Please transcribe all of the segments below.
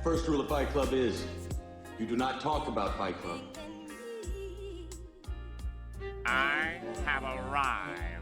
First rule of Fight Club is, you do not talk about Fight Club. I have arrived.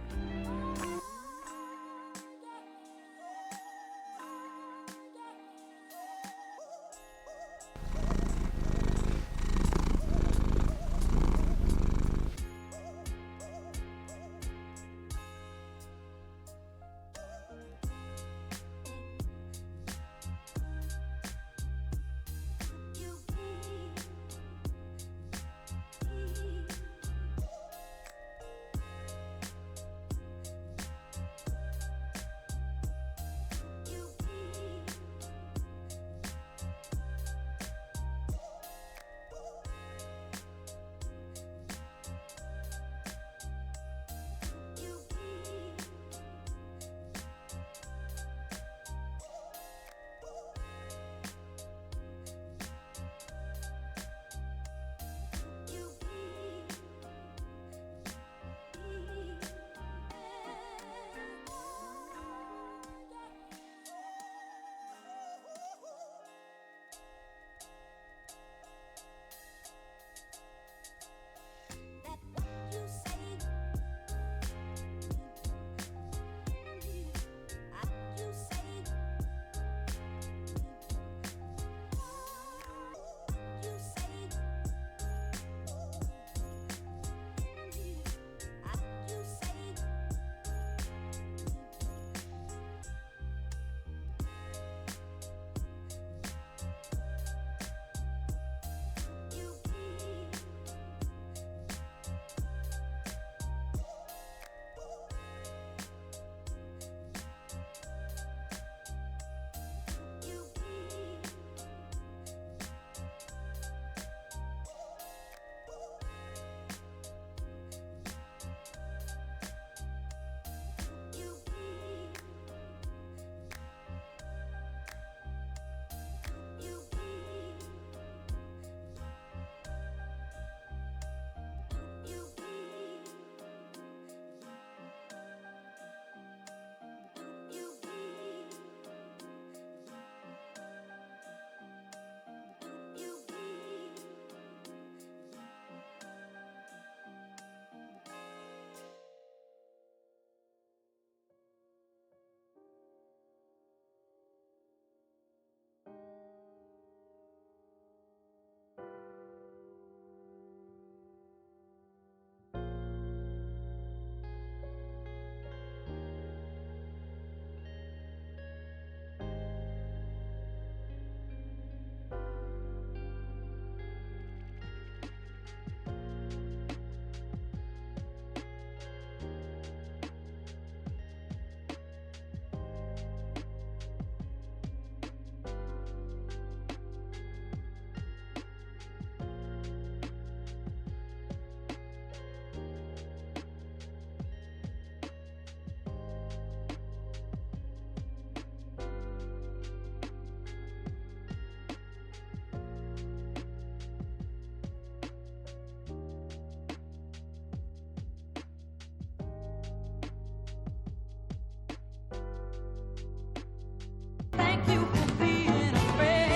Thank you for being a friend.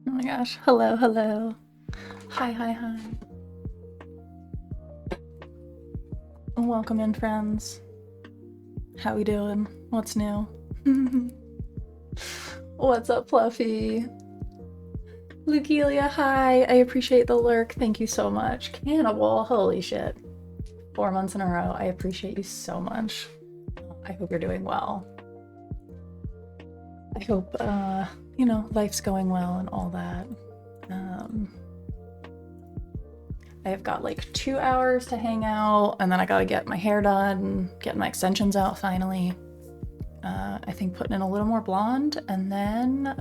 Oh my gosh. Hello, hello. Hi, hi, hi. Welcome in, friends. How we doing? What's new? What's up, Fluffy? Lukelia, hi. I appreciate the lurk. Thank you so much. Cannibal, holy shit. 4 months in a row. I appreciate you so much. I hope you're doing well. I hope, you know, life's going well and all that. I've got like 2 hours to hang out, and then I gotta get my hair done, get my extensions out finally. I think putting in a little more blonde, and then,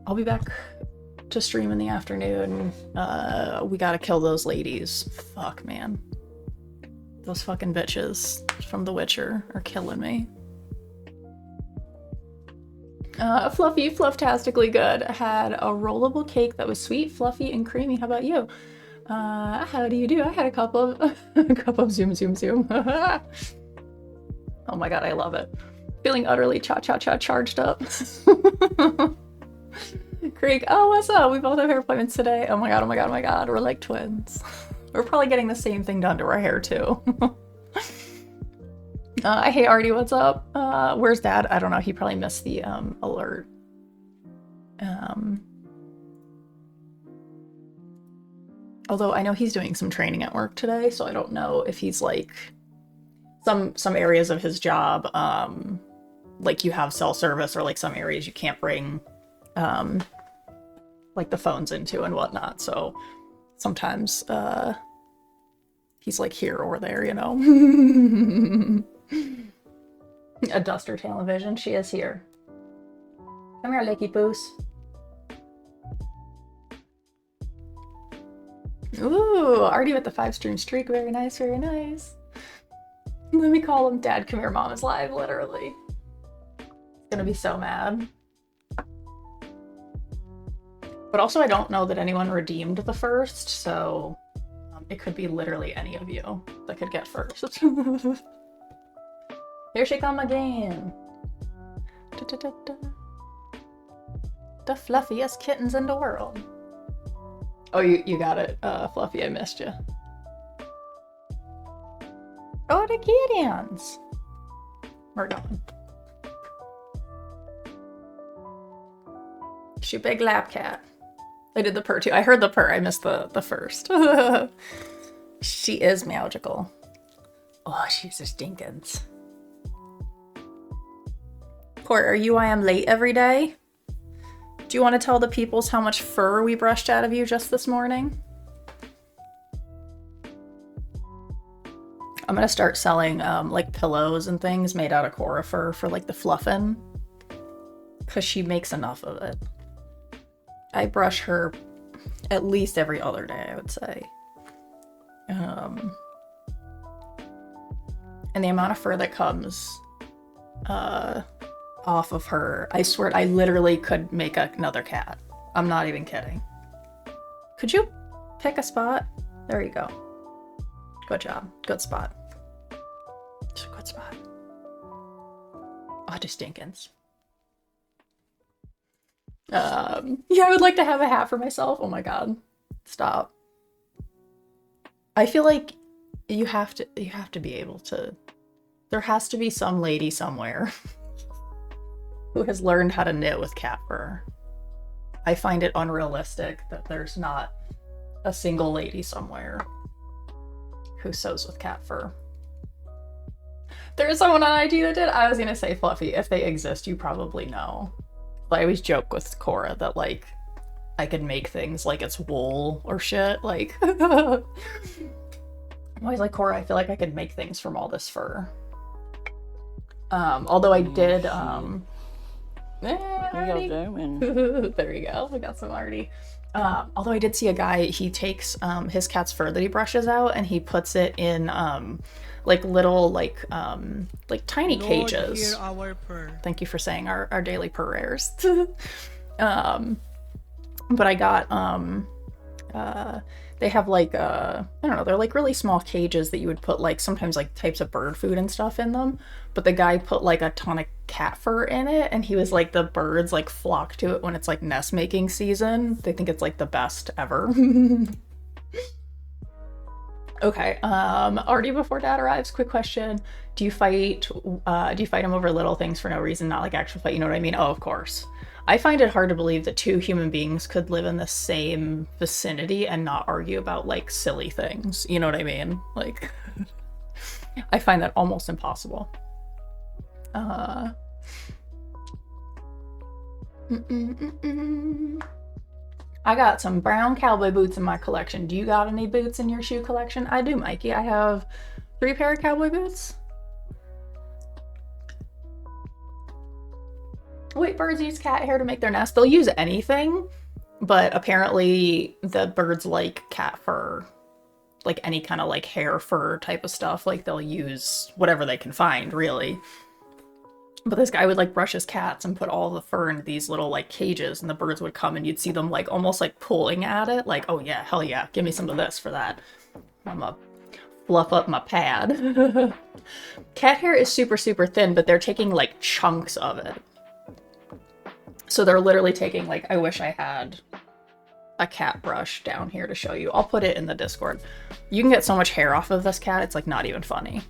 I'll be back to stream in the afternoon. We gotta kill those ladies. Fuck, man. Those fucking bitches from The Witcher are killing me. Fluffy, flufftastically good. I had a rollable cake that was sweet, fluffy, and creamy. How about you? How do you do? I had a cup of zoom. Oh my god, I love it. Feeling utterly charged up. Craig, oh, what's up? We both have hair appointments today. Oh my god. We're like twins. We're probably getting the same thing done to our hair too. Hey Artie, what's up? Where's Dad? I don't know. He probably missed the alert. Although I know he's doing some training at work today, so I don't know if he's like some areas of his job, like you have cell service, or like some areas you can't bring like the phones into and whatnot. So sometimes he's like here or there, you know. A duster television. She is here. Come here, Licky Poos. Ooh, Artie with the 5-stream streak. Very nice, very nice. Let me call him Dad. Come here, Mom is live, literally. He's gonna be so mad. But also, I don't know that anyone redeemed the first, so it could be literally any of you that could get first. Here she come again. The fluffiest kittens in the world. Oh, you got it, Fluffy. I missed you. Oh, the kittens. We're going. She big lap cat. I did the purr too. I heard the purr. I missed the first. She is magical. Oh, she's a stinkins. Court, are you why I'm late every day? Do you want to tell the peoples how much fur we brushed out of you just this morning? I'm gonna start selling like pillows and things made out of Cora fur for like the fluffin', because she makes enough of it. I brush her at least every other day, I would say. And the amount of fur that comes off of her, I swear, I literally could make another cat. I'm not even kidding. Could you pick a spot? There you go. Good job. Good spot. It's a good spot. Oh, distinkins. Yeah, I would like to have a hat for myself. Oh my god. Stop. I feel like you have to be able to. There has to be some lady somewhere who has learned how to knit with cat fur. I find it unrealistic that there's not a single lady somewhere who sews with cat fur. There's someone on IG that did. I was gonna say, Fluffy, if they exist, you probably know. I always joke with Cora that, like, I could make things like it's wool or shit. Like, I'm always like, Cora, I feel like I could make things from all this fur. Although I did, there you go. I got some Artie. Although I did see a guy, he takes his cat's fur that he brushes out and he puts it in like little like tiny cages. Hear our purr. Thank you for saying our daily purrs. But I got they have like I don't know, they're like really small cages that you would put like sometimes like types of bird food and stuff in them. But the guy put like a ton of cat fur in it, and he was like, the birds like flock to it when it's like nest making season. They think it's like the best ever. Okay, already before dad arrives, quick question. Do you fight him over little things for no reason, not like actual fight, you know what I mean? Oh, of course. I find it hard to believe that two human beings could live in the same vicinity and not argue about like silly things. You know what I mean? Like, I find that almost impossible. I got some brown cowboy boots in my collection. Do you got any boots in your shoe collection? I do, Mikey. I have 3 pair of cowboy boots. Wait, birds use cat hair to make their nest. They'll use anything, but apparently the birds like cat fur, like any kind of like hair fur type of stuff. Like they'll use whatever they can find, really. But this guy would like brush his cats and put all the fur into these little like cages, and the birds would come and you'd see them like almost like pulling at it. Like, oh yeah, hell yeah, give me some of this for that. I'm gonna fluff up my pad. Cat hair is super, super thin, but they're taking like chunks of it. So they're literally taking like, I wish I had a cat brush down here to show you. I'll put it in the Discord. You can get so much hair off of this cat, it's like not even funny.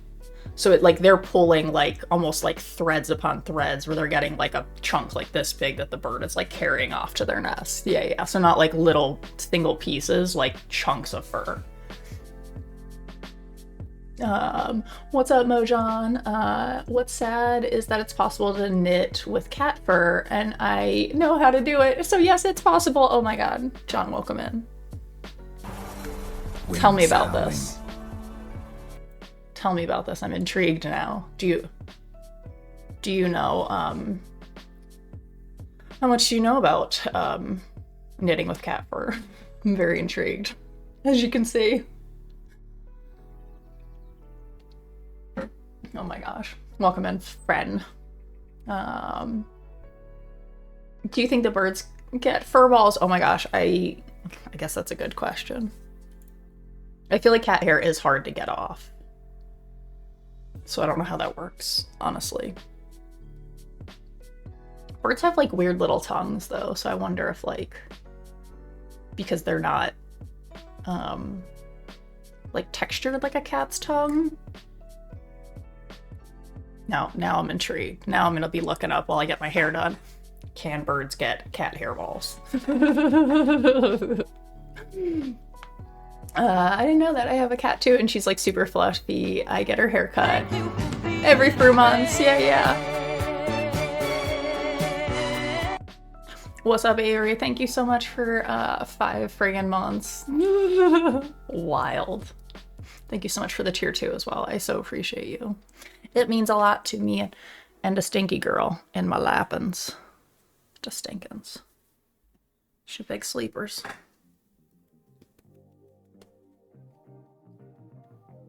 So it like they're pulling like almost like threads upon threads where they're getting like a chunk like this big that the bird is like carrying off to their nest. Yeah. So not like little single pieces, like chunks of fur. What's up, Mojan? What's sad is that it's possible to knit with cat fur, and I know how to do it. So yes, it's possible. Oh my god. John, welcome in. Tell me about this. Tell me about this. I'm intrigued now. Do you know, how much do you know about, knitting with cat fur? I'm very intrigued, as you can see. Oh my gosh. Welcome in, friend. Do you think the birds get fur balls? Oh my gosh, I guess that's a good question. I feel like cat hair is hard to get off. So I don't know how that works, honestly. Birds have like weird little tongues though, so I wonder if like, because they're not like textured like a cat's tongue. Now I'm intrigued. Now I'm gonna be looking up while I get my hair done. Can birds get cat hair balls? I didn't know that. I have a cat too, and she's like super fluffy. I get her hair cut every few months. Yeah. What's up, Avery? Thank you so much for 5 friggin' months. Wild. Thank you so much for the tier 2 as well. I so appreciate you. It means a lot to me and a stinky girl in my lappins. To stinkins. She big sleepers.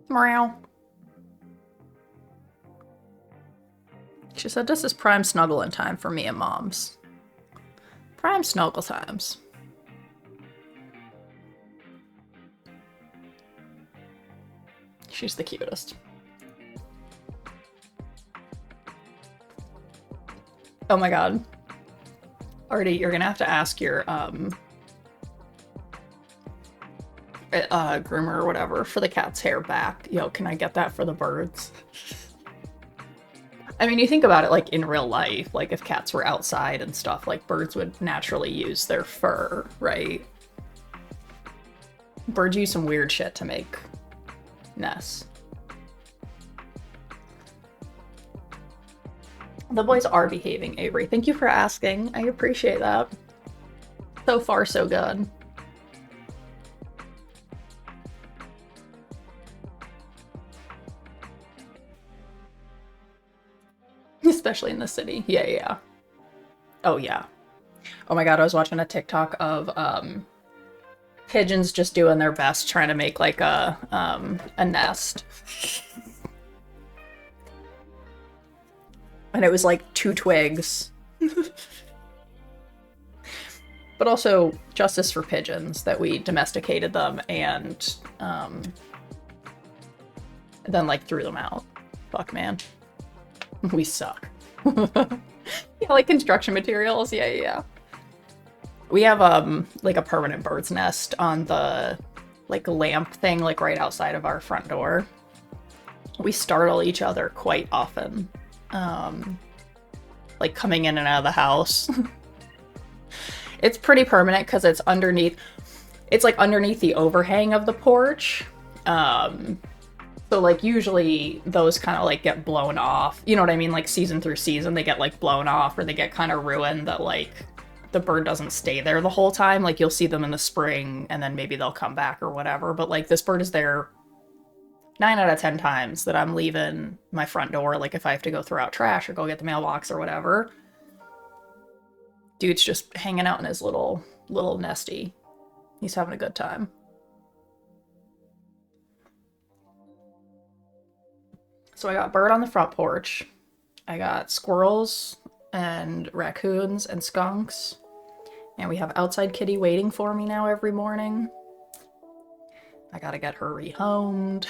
Meow. She said, this is prime snuggling time for me and moms. Prime snuggle times. She's the cutest. Oh my god. Artie, you're gonna have to ask your groomer or whatever for the cat's hair back. Yo, can I get that for the birds? I mean, you think about it like in real life, like if cats were outside and stuff, like birds would naturally use their fur, right? Birds use some weird shit to make nests. The boys are behaving, Avery. Thank you for asking. I appreciate that. So far, so good. Especially in the city. Yeah. Oh, yeah. Oh my god, I was watching a TikTok of pigeons just doing their best trying to make like a nest. And it was like 2 twigs. But also justice for pigeons, that we domesticated them and then like threw them out. Fuck, man. We suck. Yeah, like construction materials. Yeah, yeah, yeah. We have like a permanent bird's nest on the like lamp thing like right outside of our front door. We startle each other quite often. Like coming in and out of the house. It's pretty permanent because it's underneath. It's like underneath the overhang of the porch. So like usually those kind of like get blown off. You know what I mean? Like season through season, they get like blown off or they get kind of ruined that like the bird doesn't stay there the whole time. Like you'll see them in the spring and then maybe they'll come back or whatever. But like this bird is there 9 out of 10 times that I'm leaving my front door. Like if I have to go throw out trash or go get the mailbox or whatever. Dude's just hanging out in his little nesty. He's having a good time. So I got bird on the front porch. I got squirrels and raccoons and skunks. And we have outside kitty waiting for me now every morning. I gotta get her rehomed.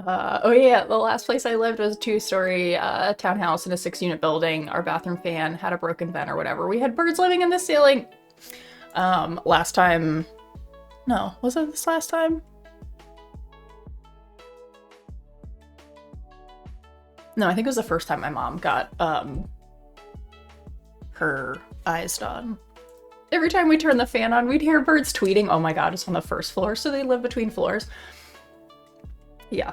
Oh yeah, the last place I lived was a 2-story townhouse in a 6-unit building. Our bathroom fan had a broken vent or whatever. We had birds living in the ceiling. Last time... No, was it this last time? No, I think it was the first time my mom got her eyes done. Every time we turned the fan on, we'd hear birds tweeting. Oh my god, it's on the first floor, so they live between floors. Yeah.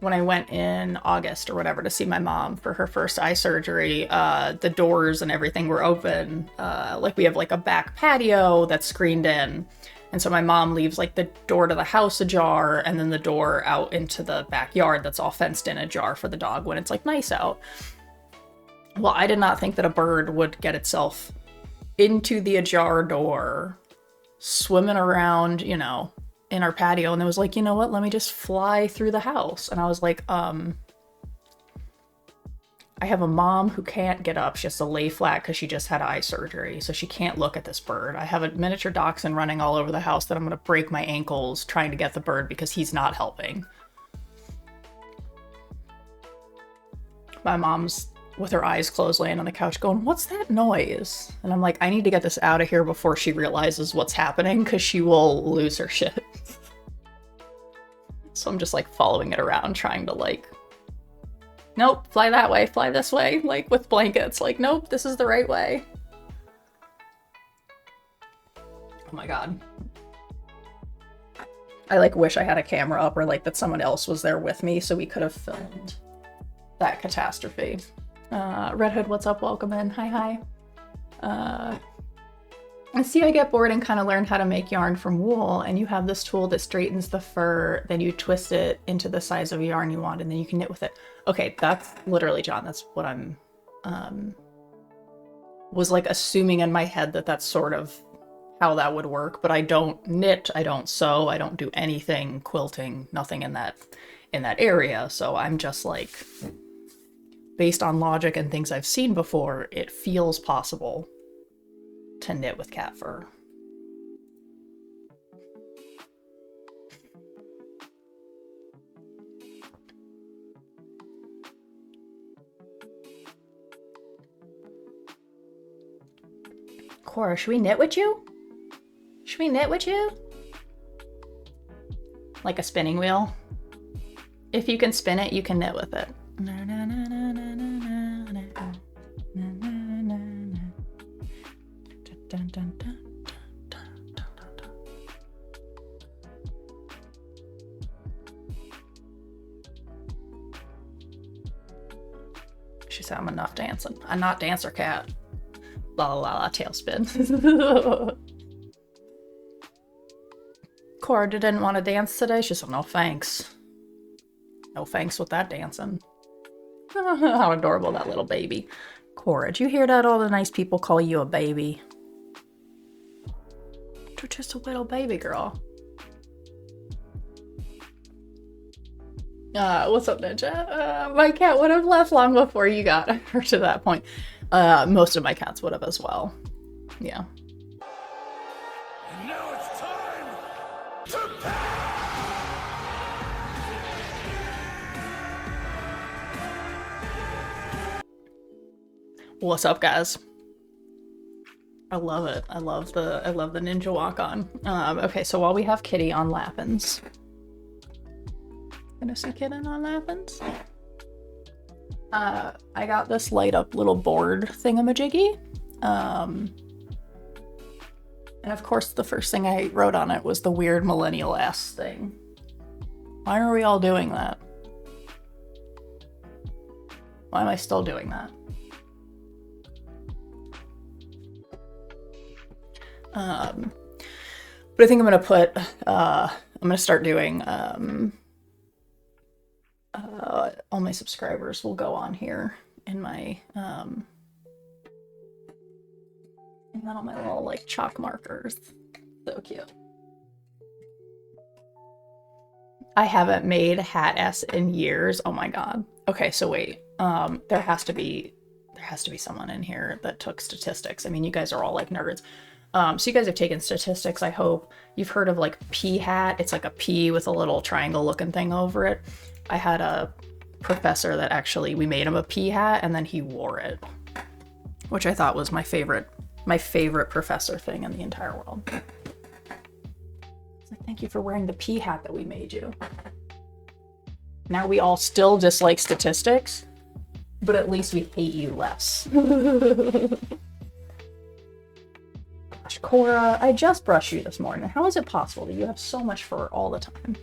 When I went in August or whatever to see my mom for her first eye surgery, the doors and everything were open. Like we have like a back patio that's screened in. And so my mom leaves like the door to the house ajar and then the door out into the backyard that's all fenced in ajar for the dog when it's like nice out. Well, I did not think that a bird would get itself into the ajar door, swimming around, you know, in our patio. And it was like, you know what, let me just fly through the house. And I was like, I have a mom who can't get up. She has to lay flat because she just had eye surgery. So she can't look at this bird. I have a miniature dachshund running all over the house that I'm going to break my ankles trying to get the bird because he's not helping. My mom's with her eyes closed laying on the couch going, what's that noise? And I'm like, I need to get this out of here before she realizes what's happening because she will lose her shit. So I'm just like following it around trying to like, nope, fly that way, fly this way, like with blankets. Like, nope, this is the right way. Oh my god. I like wish I had a camera up or like that someone else was there with me so we could have filmed that catastrophe. Red Hood, what's up? Welcome in. Hi, hi. I see I get bored and kind of learned how to make yarn from wool, and you have this tool that straightens the fur, then you twist it into the size of yarn you want, and then you can knit with it. Okay, that's literally, John, that's what I'm, was like assuming in my head that that's sort of how that would work, but I don't knit, I don't sew, I don't do anything, quilting, nothing in that area, so I'm just like, based on logic and things I've seen before, it feels possible to knit with cat fur. Cora, should we knit with you? Should we knit with you? Like a spinning wheel? If you can spin it, you can knit with it. She said I'm enough dancing. I'm not dancer cat. La la la la tailspin. Cora didn't want to dance today. She said no thanks. No thanks with that dancing. How adorable that little baby. Cora, did you hear that? All the nice people call you a baby. You're just a little baby girl. What's up, Ninja? My cat would have left long before you got her to that point. Most of my cats would have as well. Yeah. And now it's time to pass! What's up, guys? I love it. I love the ninja walk on. Okay, so while we have Kitty on Lappins. Gonna see Kitty on Lappins. I got this light up little board thingamajiggy. And of course the first thing I wrote on it was the weird millennial ass thing. Why are we all doing that? Why am I still doing that? But I think I'm gonna put, I'm gonna start doing, all my subscribers will go on here in my, and then all my little, like, chalk markers. So cute. I haven't made Hat S in years. Oh my god. Okay, so wait. There has to be someone in here that took statistics. I mean, you guys are all like nerds. So you guys have taken statistics, I hope. You've heard of like P hat. It's like a P with a little triangle looking thing over it. I had a professor that actually, we made him a P hat and then he wore it, which I thought was my favorite professor thing in the entire world. It's like, thank you for wearing the P hat that we made you. Now we all still dislike statistics, but at least we hate you less. Gosh, Cora, I just brushed you this morning. How is it possible that you have so much fur all the time?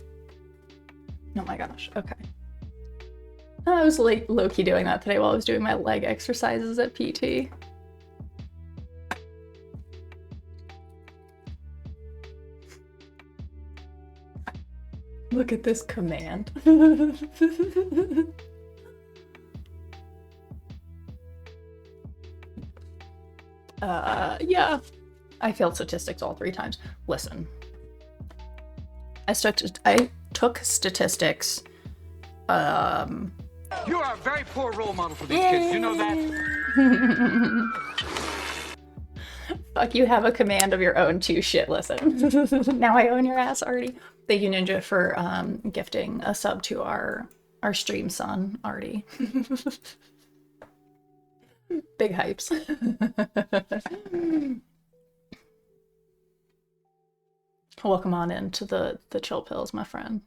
Oh my gosh, okay. I was like low-key doing that today while I was doing my leg exercises at PT. Look at this command. Yeah. I failed statistics all 3 times. Listen. I took statistics. You are a very poor role model for these kids. You know that? Fuck, you have a command of your own too. Shit, listen. Now I own your ass already. Thank you, Ninja, for gifting a sub to our stream son, Artie. Big hypes. Welcome on into the chill pills, my friend.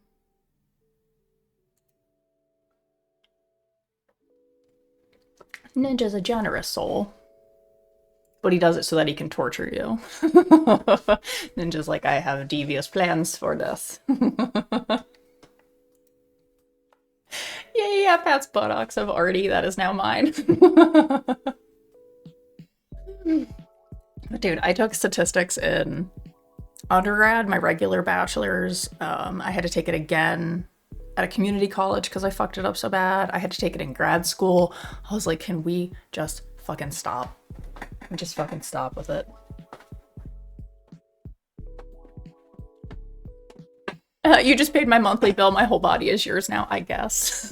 Ninja's a generous soul. But he does it so that he can torture you. Ninja's like, I have devious plans for this. Yeah, Pat's buttocks of Artie, that is now mine. Dude, I took statistics in undergrad, my regular bachelor's. I had to take it again at a community college because I fucked it up so bad. I had to take it in grad school. I was like, can we just fucking stop? Just fucking stop with it. You just paid my monthly bill. My whole body is yours now, I guess.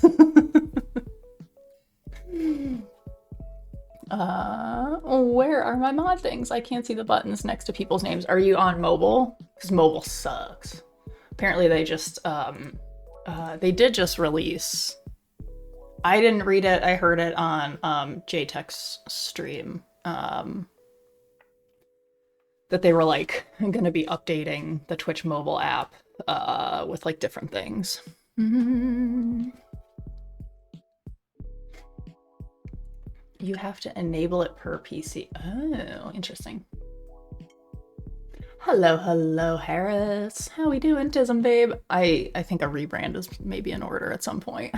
Where are my mod things? I can't see the buttons next to people's names. Are you on mobile? Because mobile sucks. Apparently they just, they did just release. I didn't read it. I heard it on JTech's stream. That they were like gonna be updating the Twitch mobile app with like different things. You have to enable it per PC. Oh, interesting. Hello, Harris. How we doing, Tism babe? I think a rebrand is maybe in order at some point.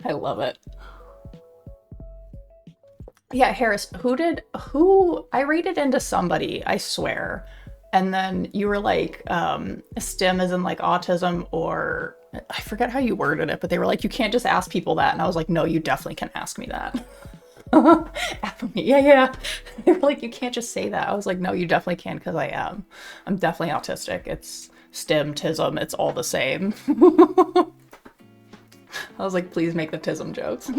I love it. Yeah, Harris, I rated into somebody, I swear. And then you were like, STEM is in like autism, or I forget how you worded it, but they were like, you can't just ask people that. And I was like, no, you definitely can ask me that. Yeah. They were like, you can't just say that. I was like, no, you definitely can, because I am. I'm definitely autistic. It's STEM, TISM, it's all the same. I was like, please make the TISM jokes.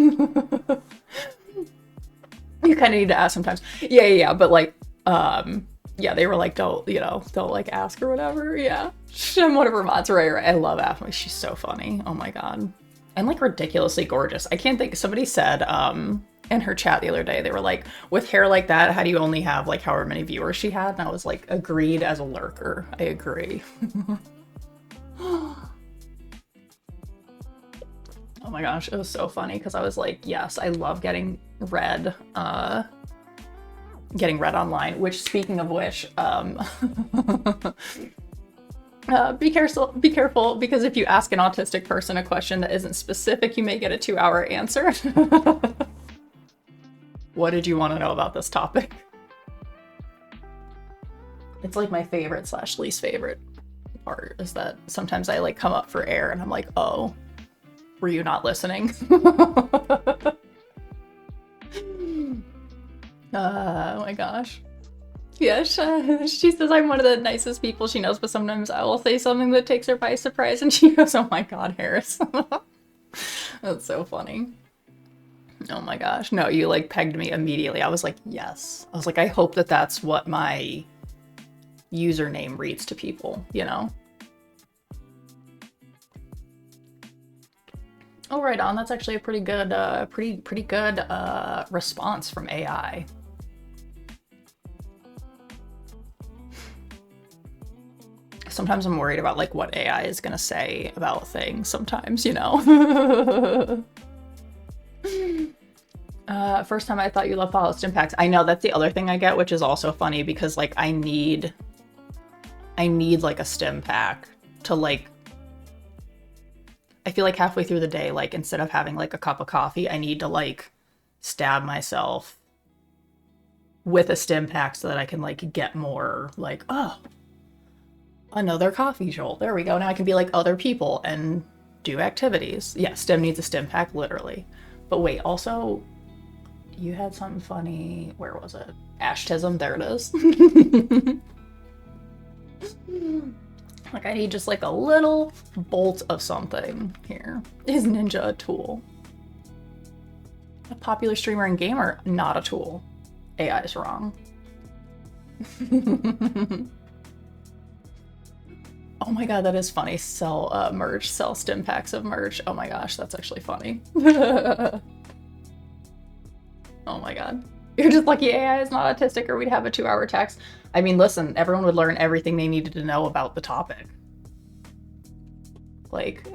You kind of need to ask sometimes. Yeah, but like, yeah, they were like, don't like ask or whatever. Yeah, I'm one of her mods, right? I love Apple. She's so funny. Oh my god. And like ridiculously gorgeous. I can't think, somebody said in her chat the other day, they were like, with hair like that, how do you only have like however many viewers she had? And I was like, agreed as a lurker. I agree. Oh my gosh, it was so funny because I was like, yes, I love getting read online, which, speaking of which, be careful, because if you ask an autistic person a question that isn't specific, you may get a 2-hour answer. What did you want to know about this topic? It's like my favorite / least favorite part is that sometimes I like come up for air and I'm like, oh, were you not listening? Oh my gosh. Yeah, she says I'm one of the nicest people she knows, but sometimes I will say something that takes her by surprise, and she goes, oh my god, Harris. That's so funny. Oh my gosh. No, you like pegged me immediately. I was like, yes. I was like, I hope that that's what my username reads to people, you know? Oh, right on. That's actually a pretty good, pretty good response from AI. Sometimes I'm worried about like what AI is gonna say about things sometimes, you know? First time I thought you loved follow stim packs. I know, that's the other thing I get, which is also funny because like I need like a stim pack to like, I feel like halfway through the day, like instead of having like a cup of coffee, I need to like stab myself with a stim pack so that I can like get more like, oh, another coffee jolt. There we go. Now I can be like other people and do activities. Yeah, stim needs a stim pack, literally. But wait, also, you had something funny. Where was it? Ashtism. There it is. Like, I need just like a little bolt of something here. Is Ninja a tool? A popular streamer and gamer? Not a tool. AI is wrong. Oh my god, that is funny. Sell merch, sell stim packs of merch. Oh my gosh, that's actually funny. Oh my god. You're just lucky AI is not autistic or we'd have a 2-hour text. I mean, listen, everyone would learn everything they needed to know about the topic. Like,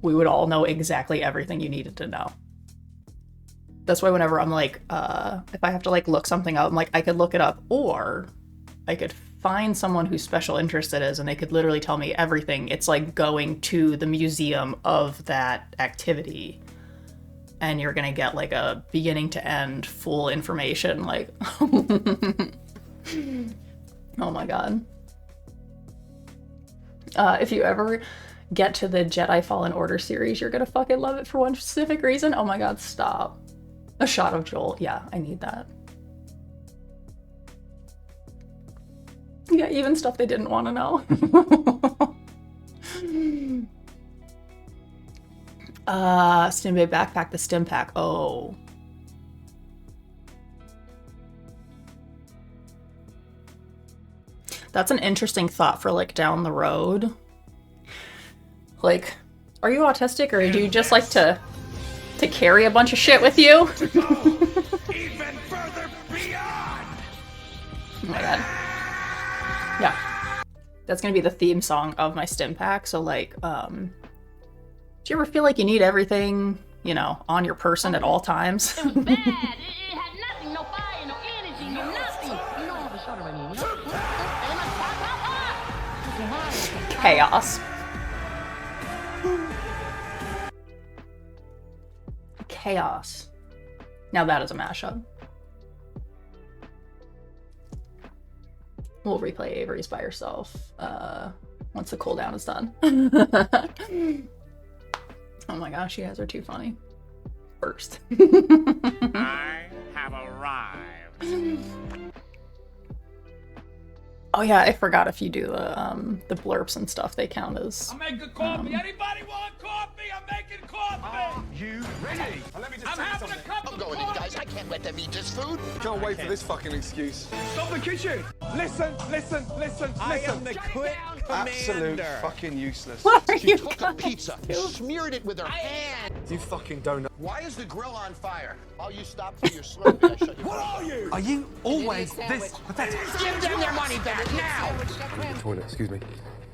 we would all know exactly everything you needed to know. That's why whenever I'm like, if I have to like look something up, I'm like, I could look it up, or I could find someone whose special interest it is and they could literally tell me everything. It's like going to the museum of that activity and you're gonna get like a beginning to end full information, like oh my god. If you ever get to the Jedi Fallen Order series, you're gonna fucking love it for one specific reason. Oh my god, stop. A shot of Joel. Yeah, I need that. Yeah, even stuff they didn't want to know. Stim Bay backpack, the stim pack. Oh. That's an interesting thought for like down the road. Like, are you autistic or do you just like to carry a bunch of shit with you? Even further beyond. Oh my god. Yeah. That's gonna be the theme song of my stim pack. So like, do you ever feel like you need everything, you know, on your person at all times? It was bad. It had nothing, no fire, no energy, no nothing. You know how to shut it, I mean, you know? Chaos. Chaos. Now that is a mashup. We'll replay Avery's by herself once the cooldown is done. Oh my gosh, you guys are too funny. First. I have arrived. Oh yeah, I forgot if you do the blurps and stuff, they count as. I'm making coffee. Anybody want coffee? I'm making coffee. You ready? Let me just I'm tell you having a something. cup of coffee. can't let them eat this food. Can't wait for this fucking excuse. Stop the kitchen! Listen. I am the quick Absolute commander. fucking useless. What are She you took a pizza, smeared it with her hand. You fucking donut. Why is the grill on fire? Oh, you stopped for your Slurpee. I shut your What are you? Are you always this pathetic? Give them their money back now! Toilet, excuse me.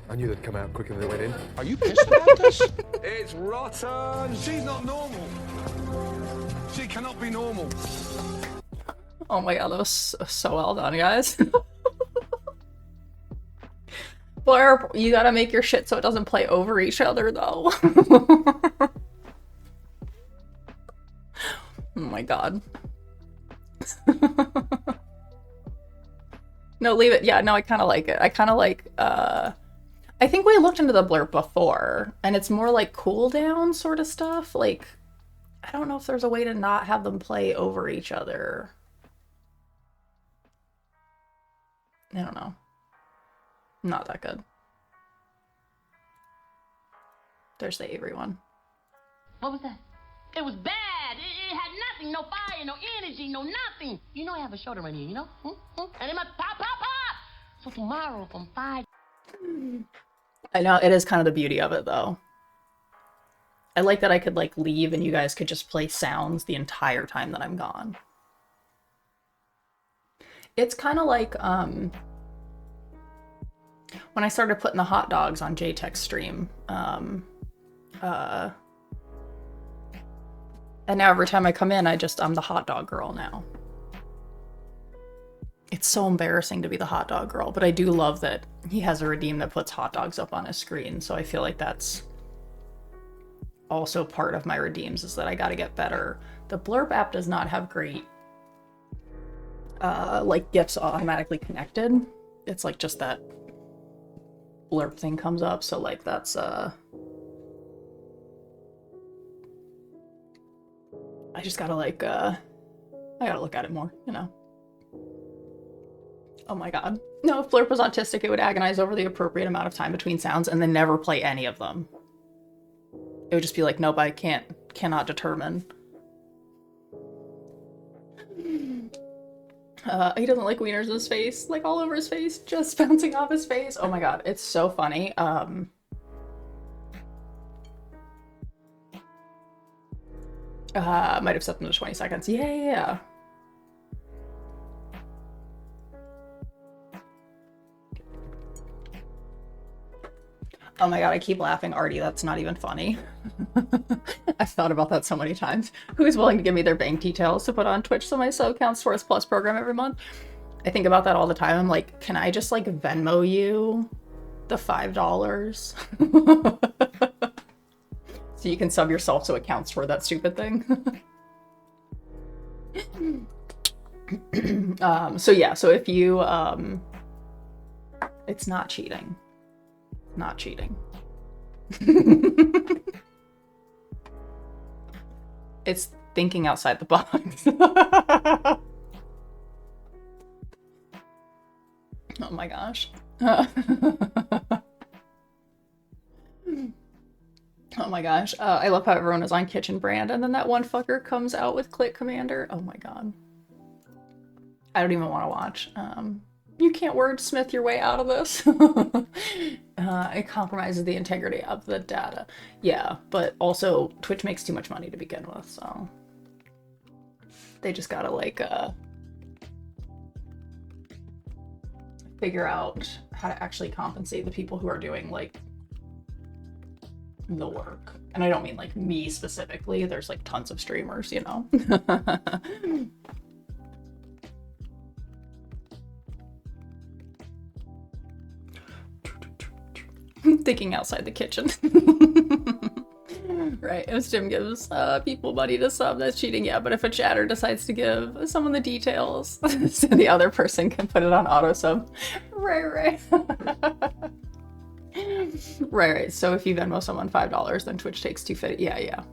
I knew they'd come out quicker than they went in. Are you pissed about this? It's rotten. She's not normal. She cannot be normal. Oh my god, that was so well done, guys. Blair, you gotta make your shit so it doesn't play over each other, though. Oh my god. No, leave it. Yeah, no, I kind of like it. I kind of like, I think we looked into the blurb before, and it's more like cooldown sort of stuff. Like, I don't know if there's a way to not have them play over each other. I don't know. Not that good. There's the Avery one. What was that? It was bad. It had nothing, no fire, no energy, no nothing. You know I have a show to run here, you know? And it must pop, pop, pop. So tomorrow from 5. I know, it is kind of the beauty of it, though. I like that I could, like, leave and you guys could just play sounds the entire time that I'm gone. It's kind of like, when I started putting the hot dogs on JTech's stream, and now every time I come in, I'm the hot dog girl now. It's so embarrassing to be the hot dog girl, but I do love that he has a redeem that puts hot dogs up on his screen, so I feel like that's also part of my redeems, is that I gotta get better. The Blurb app does not have great, like, gifts automatically connected. It's like just that blurb thing comes up, so like that's, I just gotta like, I gotta look at it more, you know. Oh my god. No, if Blurp was autistic, it would agonize over the appropriate amount of time between sounds and then never play any of them. It would just be like, nope, I cannot determine. He doesn't like wieners in his face, like all over his face, just bouncing off his face. Oh my god, it's so funny. Might have set them to 20 seconds. Yeah. Oh my god, I keep laughing, Artie. That's not even funny. I've thought about that so many times. Who's willing to give me their bank details to put on Twitch so my sub counts towards Plus program every month? I think about that all the time. I'm like, can I just like Venmo you the $5? So you can sub yourself so it counts toward that stupid thing. So yeah, so if you, it's not cheating. Not cheating. It's thinking outside the box. Oh my gosh. Oh my gosh. I love how everyone is on Kitchen Brand and then that one fucker comes out with Click Commander. Oh my god. I don't even want to watch. You can't wordsmith your way out of this. It compromises the integrity of the data. Yeah, but also Twitch makes too much money to begin with, so they just gotta like figure out how to actually compensate the people who are doing like the work. And I don't mean like me specifically. There's like tons of streamers, you know. Thinking outside the kitchen. Right, if Jim gives people money to sub, that's cheating, yeah, but if a chatter decides to give someone the details, so the other person can put it on auto sub. Right. Right, so if you Venmo someone $5, then Twitch takes $2.50, yeah.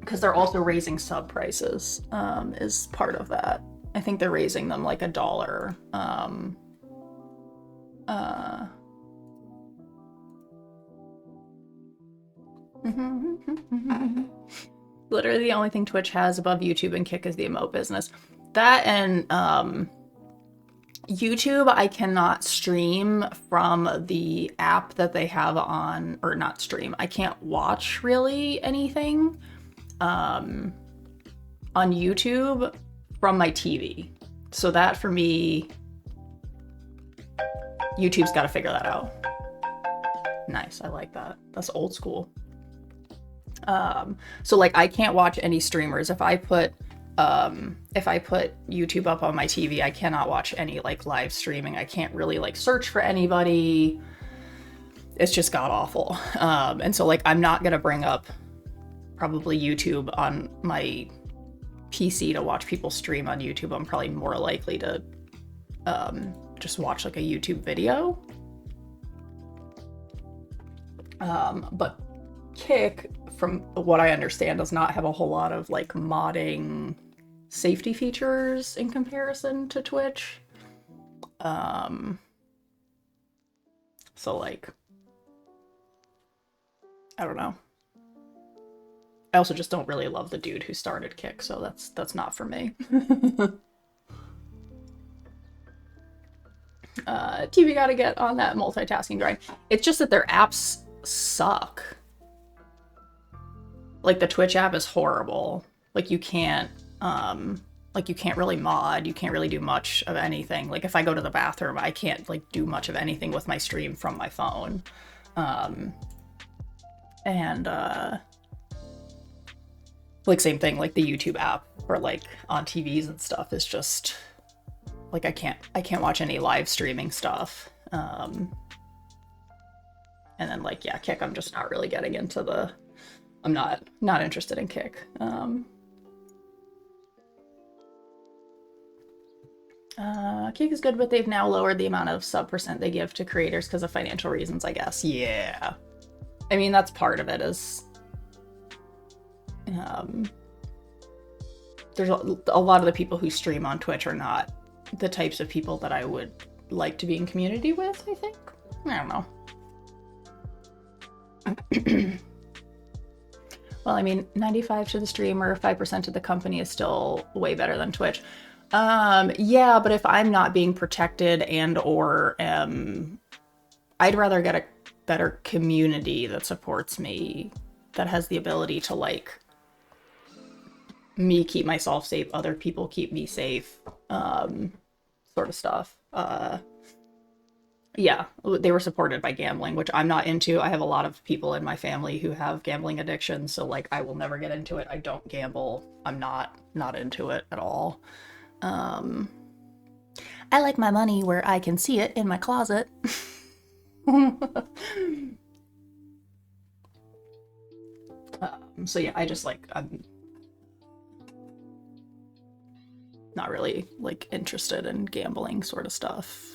Because they're also raising sub prices, is part of that. I think they're raising them like $1. Literally the only thing Twitch has above YouTube and Kick is the emote business. That and YouTube, I cannot stream from the app that they have on, or not stream. I can't watch really anything on YouTube from my TV. So that for me, YouTube's got to figure that out. Nice, I like that. That's old school. So like I can't watch any streamers. If I put YouTube up on my TV, I cannot watch any like live streaming. I can't really like search for anybody. It's just god awful. And so like I'm not gonna bring up probably YouTube on my PC to watch people stream on YouTube. I'm probably more likely to just watch like a YouTube video. But Kick, from what I understand, does not have a whole lot of like modding safety features in comparison to Twitch. So like, I don't know. I also just don't really love the dude who started Kick, so that's not for me. TV gotta get on that multitasking grind. It's just that their apps suck. Like the Twitch app is horrible. Like you can't really mod, you can't really do much of anything. Like if I go to the bathroom, I can't like do much of anything with my stream from my phone. Like same thing, like the YouTube app or like on TVs and stuff is just like I can't watch any live streaming stuff. And then like, yeah, Kick, I'm just not really getting into the, I'm not interested in Kick. Kick is good, but they've now lowered the amount of sub % they give to creators because of financial reasons, I guess. Yeah. I mean, that's part of it is, there's a lot of the people who stream on Twitch are not the types of people that I would like to be in community with, I think. I don't know. Well, I mean, 95 to the streamer, 5% to the company is still way better than Twitch. Yeah, but if I'm not being protected and or I'd rather get a better community that supports me, that has the ability to like me keep myself safe, other people keep me safe, sort of stuff. Yeah, they were supported by gambling, which I'm not into. I have a lot of people in my family who have gambling addictions, so like I will never get into it. I don't gamble. I'm not into it at all. I like my money where I can see it in my closet. So yeah, I just like, I'm not really like interested in gambling sort of stuff.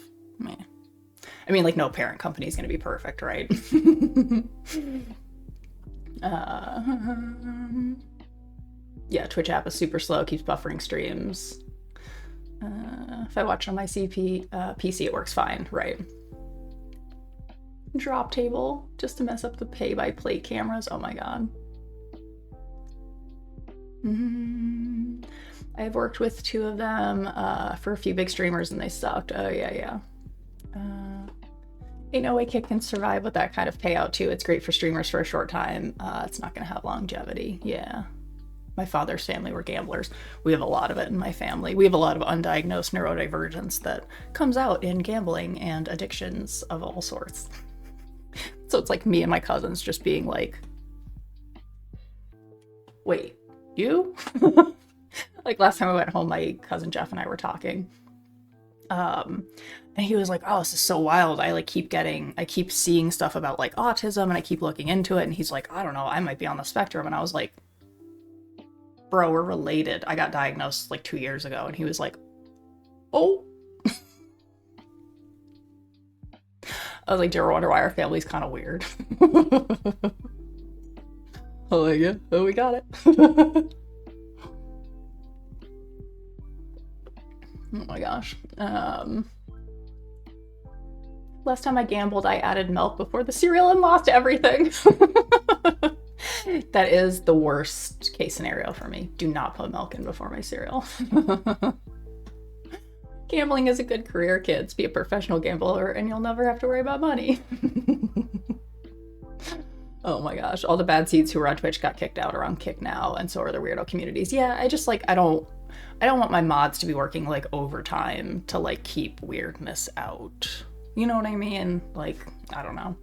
I mean, like no parent company is going to be perfect, right? Yeah, Twitch app is super slow, keeps buffering streams. If I watch on my PC, it works fine, right? Drop table, just to mess up the pay-by-plate cameras. Oh my god. I've worked with 2 of them for a few big streamers and they sucked. Oh yeah. Ain't no way Kick can survive with that kind of payout too. It's great for streamers for a short time. It's not gonna have longevity. Yeah. My father's family were gamblers. We have a lot of it in my family. We have a lot of undiagnosed neurodivergence that comes out in gambling and addictions of all sorts. So it's like me and my cousins just being like, wait, you? Like last time I went home, my cousin Jeff and I were talking. And he was like, oh, this is so wild. I keep seeing stuff about like autism and I keep looking into it. And he's like, I don't know, I might be on the spectrum. And I was like, bro, we're related. I got diagnosed like 2 years ago. And he was like, oh. I was like, do you ever wonder why our family's kind of weird? Oh, like, yeah, oh, we got it. Oh my gosh. Last time I gambled, I added milk before the cereal and lost everything. That is the worst case scenario for me. Do not put milk in before my cereal. Gambling is a good career, kids. Be a professional gambler and you'll never have to worry about money. Oh my gosh. All the bad seeds who were on Twitch got kicked out or on Kick now, and so are the weirdo communities. Yeah, I just like, I don't want my mods to be working like overtime to like keep weirdness out. You know what I mean? Like, I don't know.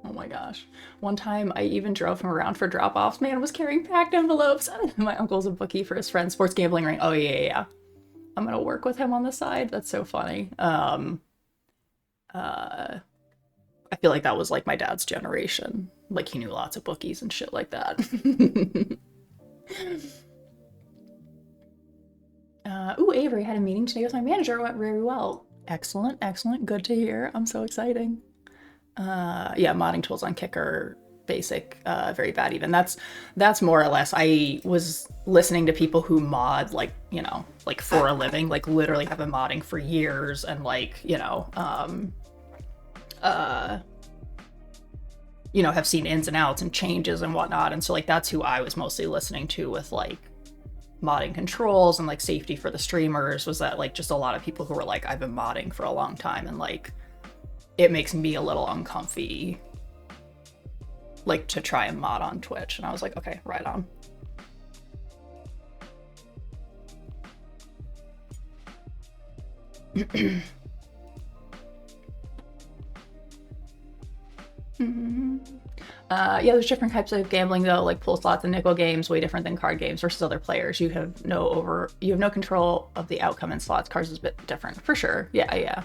Oh my gosh. One time I even drove him around for drop-offs. Man was carrying packed envelopes. My uncle's a bookie for his friend's sports gambling ring. Oh yeah. I'm gonna work with him on the side. That's so funny. I feel like that was like my dad's generation. Like he knew lots of bookies and shit like that. Ooh, Avery had a meeting today with my manager. It went very well. Excellent, excellent. Good to hear. I'm so exciting. Yeah, modding tools on Kick are basic, very bad even. That's more or less, I was listening to people who mod like, you know, like for a living, like literally have been modding for years and like, you know, have seen ins and outs and changes and whatnot. And so like, that's who I was mostly listening to with like modding controls and like safety for the streamers, was that like just a lot of people who were like, I've been modding for a long time and like, it makes me a little uncomfy, like to try and mod on Twitch. And I was like, okay, right on. Yeah, there's different types of gambling though, like pull slots and nickel games, way different than card games versus other players. You have no control of the outcome in slots. Cards is a bit different, for sure. Yeah.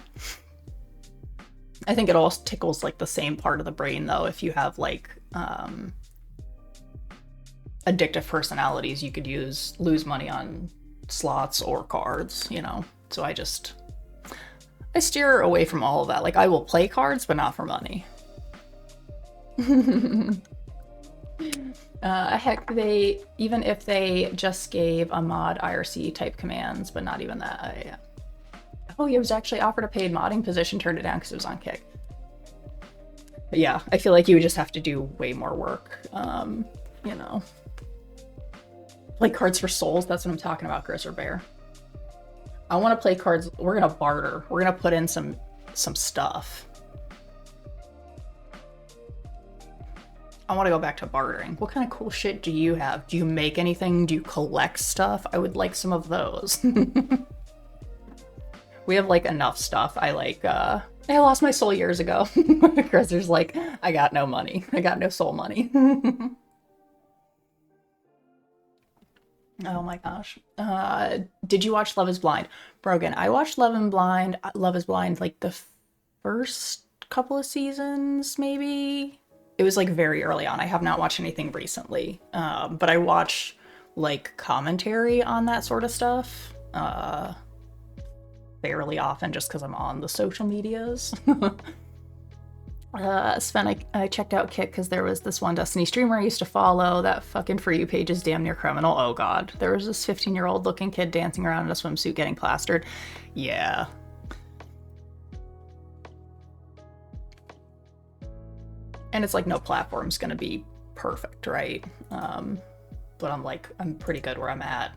I think it all tickles like the same part of the brain though. If you have like addictive personalities, you could lose money on slots or cards, you know? So I steer away from all of that. Like I will play cards, but not for money. Heck, even if they just gave a mod IRC type commands, but not even that. Yeah. Oh, he was actually offered a paid modding position, turned it down because it was on Kick. But yeah, I feel like you would just have to do way more work. You know, play cards for souls. That's what I'm talking about, Chris or Bear. I want to play cards. We're gonna barter. We're gonna put in some stuff. I want to go back to bartering. What kind of cool shit do you have? Do you make anything? Do you collect stuff? I would like some of those. We have like enough stuff. I lost my soul years ago. Chris is like, I got no money. I got no soul money. Oh my gosh. Did you watch Love is Blind? Brogan, I watched Love is Blind like the first couple of seasons, maybe? It was like very early on. I have not watched anything recently. But I watch like commentary on that sort of stuff. Fairly often just because I'm on the social medias. Sven, I checked out Kick because there was this one Destiny streamer I used to follow. That fucking For You page is damn near criminal. Oh god. There was this 15-year-old looking kid dancing around in a swimsuit getting plastered. Yeah. And it's like no platform's gonna be perfect, right? But I'm pretty good where I'm at.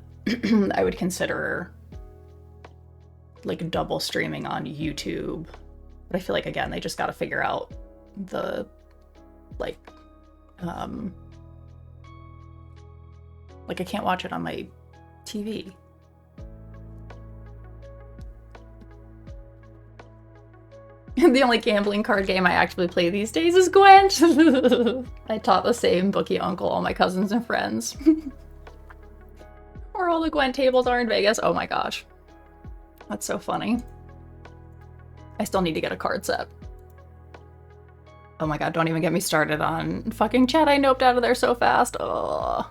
I would consider like double streaming on YouTube, but I feel like again they just got to figure out the like I can't watch it on my TV. The only gambling card game I actually play these days is Gwent. I taught the same bookie uncle all my cousins and friends. Where all the Gwent tables are in Vegas. Oh my gosh. That's so funny. I still need to get a card set. Oh my god, don't even get me started on fucking chat. I noped out of there so fast. Oh.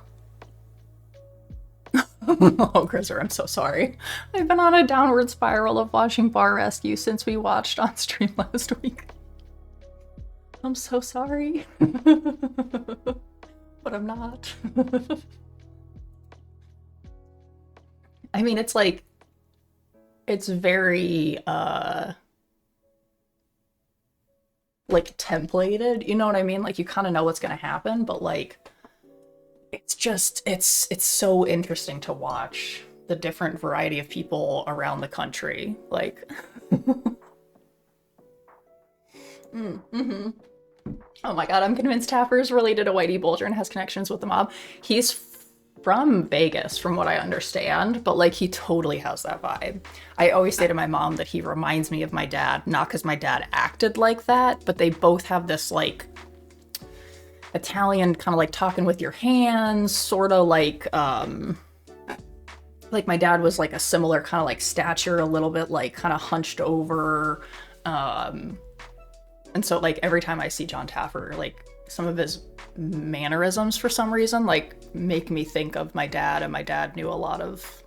Oh, Chriser, I'm so sorry. I've been on a downward spiral of watching Bar Rescue since we watched on stream last week. I'm so sorry. But I'm not. I mean, it's like, it's very, like templated, you know what I mean? Like you kind of know what's gonna happen, but like it's so interesting to watch the different variety of people around the country. Like oh my god, I'm convinced Tapper is related to Whitey Bulger and has connections with the mob. He's from Vegas, from what I understand, but like he totally has that vibe. I always say to my mom that he reminds me of my dad, not because my dad acted like that, but they both have this like Italian kind of like talking with your hands, sort of like my dad was like a similar kind of like stature, a little bit like kind of hunched over. And so like every time I see John Taffer, like some of his mannerisms for some reason like make me think of my dad, and my dad knew a lot of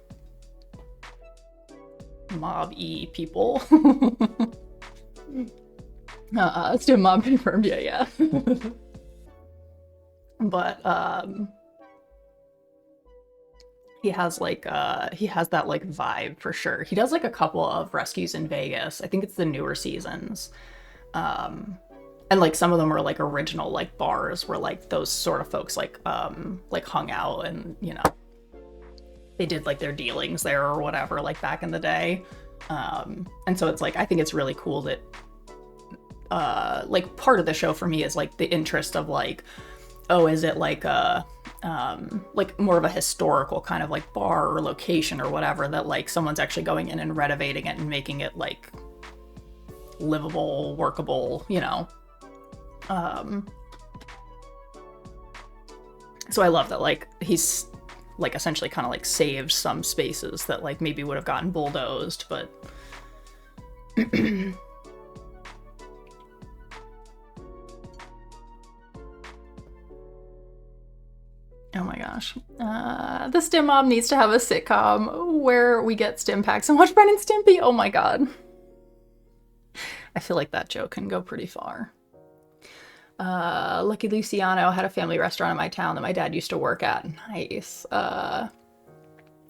mob-y people. Still mob confirmed, yeah. But he has that like vibe for sure. He does like a couple of rescues in Vegas. I think it's the newer seasons. And like some of them are like original like bars where like those sort of folks like hung out, and you know they did like their dealings there or whatever like back in the day. And so it's like I think it's really cool that like part of the show for me is like the interest of like, oh, is it like a like more of a historical kind of like bar or location or whatever that like someone's actually going in and renovating it and making it like livable, workable, you know. So I love that like he's like essentially kind of like saved some spaces that like maybe would have gotten bulldozed, but oh my gosh. The Stim Mob needs to have a sitcom where we get stim packs and watch Bren and Stimpy. Oh my god. I feel like that joke can go pretty far. Lucky Luciano had a family restaurant in my town that my dad used to work at. Nice. To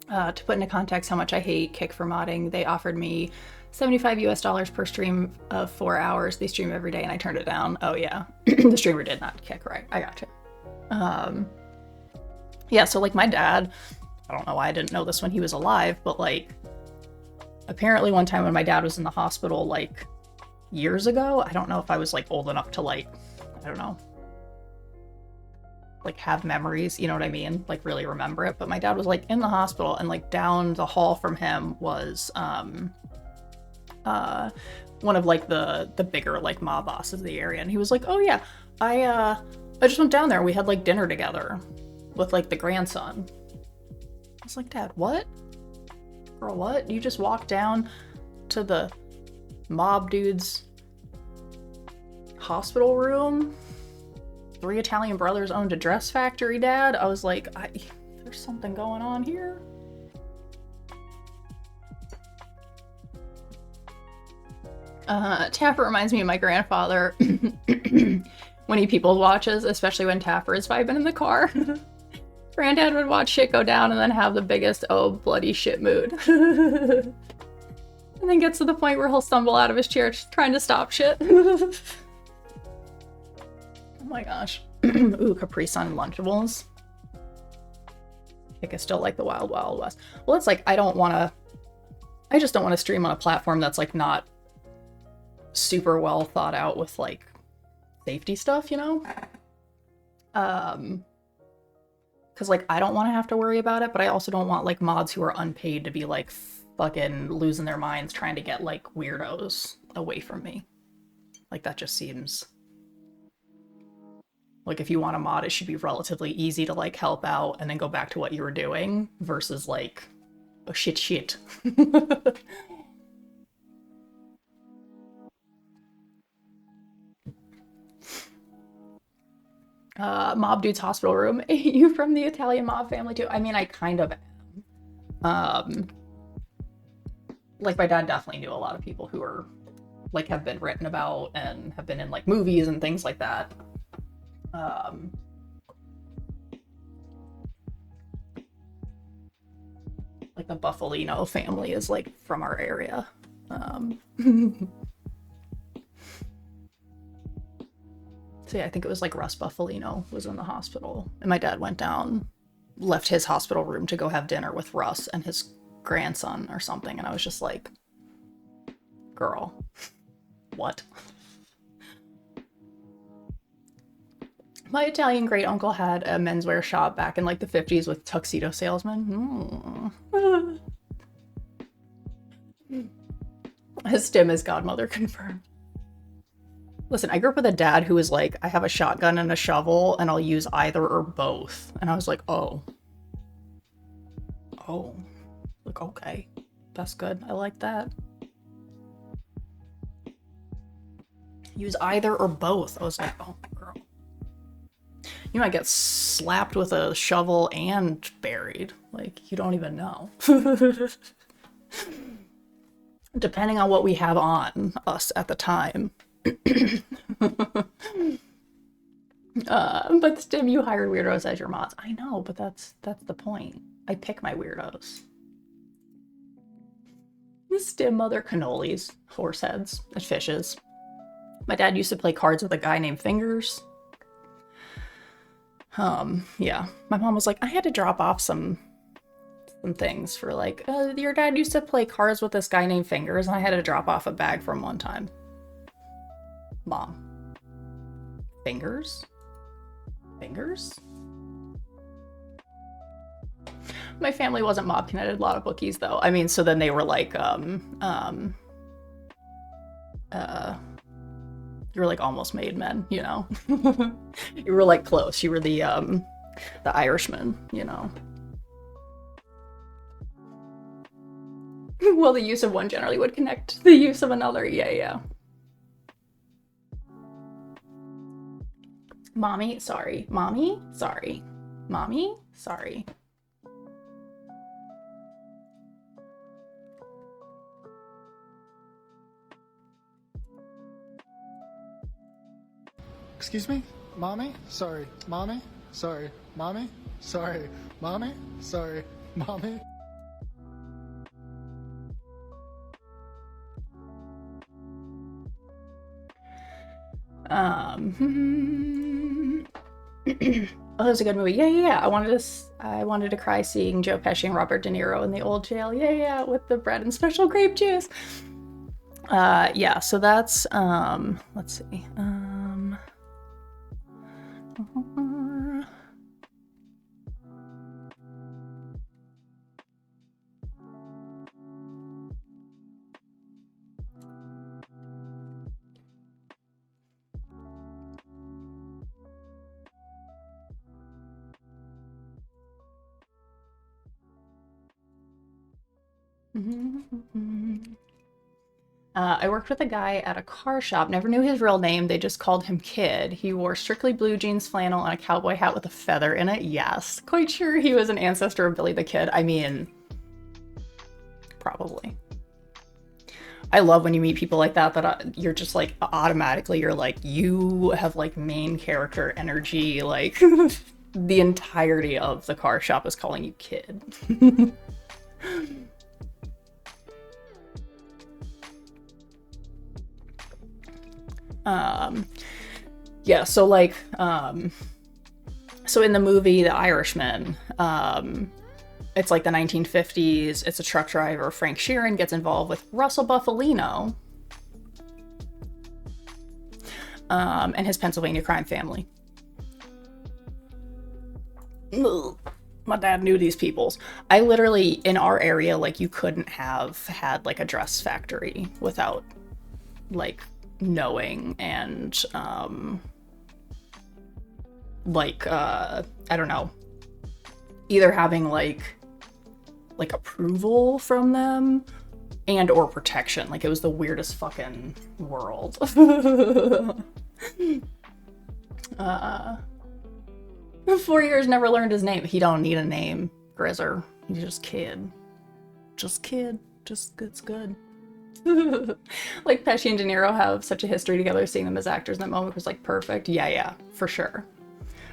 put into context how much I hate Kick for modding, they offered me $75 per stream of 4 hours. They stream every day and I turned it down. Oh yeah. The streamer did not Kick, right? I gotcha. Yeah, so like my dad, I don't know why I didn't know this when he was alive, but like apparently one time when my dad was in the hospital like years ago, I don't know if I was like old enough to like, I don't know, like have memories, you know what I mean? Like really remember it. But my dad was like in the hospital, and like down the hall from him was one of like the bigger like mob bosses of the area. And he was like, oh yeah, I just went down there. We had like dinner together with like the grandson. I was like, Dad, what? Girl, what? You just walked down to the mob dude's hospital room? 3 Italian brothers owned a dress factory, Dad? I was like, there's something going on here. Tapper reminds me of my grandfather when he people watches, especially when Tapper is vibing in the car. Granddad would watch shit go down and then have the biggest, oh, bloody shit mood. And then gets to the point where he'll stumble out of his chair trying to stop shit. Oh my gosh. Ooh, Capri Sun Lunchables. I still like the Wild Wild West. Well, it's like I just don't want to stream on a platform that's like not super well thought out with like safety stuff, you know? Because like I don't want to have to worry about it, but I also don't want like mods who are unpaid to be like fucking losing their minds trying to get like weirdos away from me. Like that just seems like if you want a mod, it should be relatively easy to like help out and then go back to what you were doing versus like, oh shit. Mob dude's hospital room. You from the Italian mob family too? I mean, I kind of am. Like my dad definitely knew a lot of people who are like have been written about and have been in like movies and things like that. Like the Buffalino family is like from our area. So yeah, I think it was like Russ Buffalino was in the hospital, and my dad went down, left his hospital room to go have dinner with Russ and his grandson or something, and I was just like, girl, what? My Italian great uncle had a menswear shop back in like the 50s with tuxedo salesmen. His stim is godmother confirmed. Listen, I grew up with a dad who was like, I have a shotgun and a shovel and I'll use either or both. And I was like, oh. Oh. Like, okay. That's good. I like that. Use either or both. I was like, oh, girl. You might get slapped with a shovel and buried. Like, you don't even know. Depending on what we have on us at the time. But Stim, you hired weirdos as your mods. I know, but that's the point. I pick my weirdos. Stim mother cannolis, horse heads, and fishes. My dad used to play cards with a guy named Fingers. Yeah. My mom was like, I had to drop off some things for like, your dad used to play cards with this guy named Fingers, and I had to drop off a bag from one time. Mom. Fingers? Fingers? My family wasn't mob connected, a lot of bookies though. I mean, so then they were like, you were like almost made men, you know? You were like close. You were the Irishman, you know? Well, the use of one generally would connect the use of another. Yeah. Mommy, sorry. Mommy, sorry. Mommy, sorry. Excuse me? Mommy? Sorry. Mommy? Sorry. Mommy? Sorry. Mommy? Sorry. Mommy? Oh, that was a good movie. Yeah. I wanted to cry seeing Joe Pesci and Robert De Niro in the old jail. Yeah, with the bread and special grape juice. Yeah, so that's let's see. I worked with a guy at a car shop, never knew his real name, they just called him Kid. He wore strictly blue jeans, flannel, and a cowboy hat with a feather in it. Yes, quite sure he was an ancestor of Billy the Kid. I mean, probably. I love when you meet people like that you're just like, automatically, you're like, you have like main character energy, like the entirety of the car shop is calling you Kid. Yeah, so like, so in the movie The Irishman, it's like the 1950s, it's a truck driver, Frank Sheeran, gets involved with Russell Buffalino, and his Pennsylvania crime family. Ugh. My dad knew these peoples. I literally, in our area, like, you couldn't have had like a dress factory without like knowing and like I don't know, either having like approval from them and or protection. Like, it was the weirdest fucking world. 4 years, never learned his name. He don't need a name, Grizzer. He's just Kid. Just Kid. Just, it's good. Like, Pesci and De Niro have such a history together, seeing them as actors in that moment was like perfect. Yeah, for sure.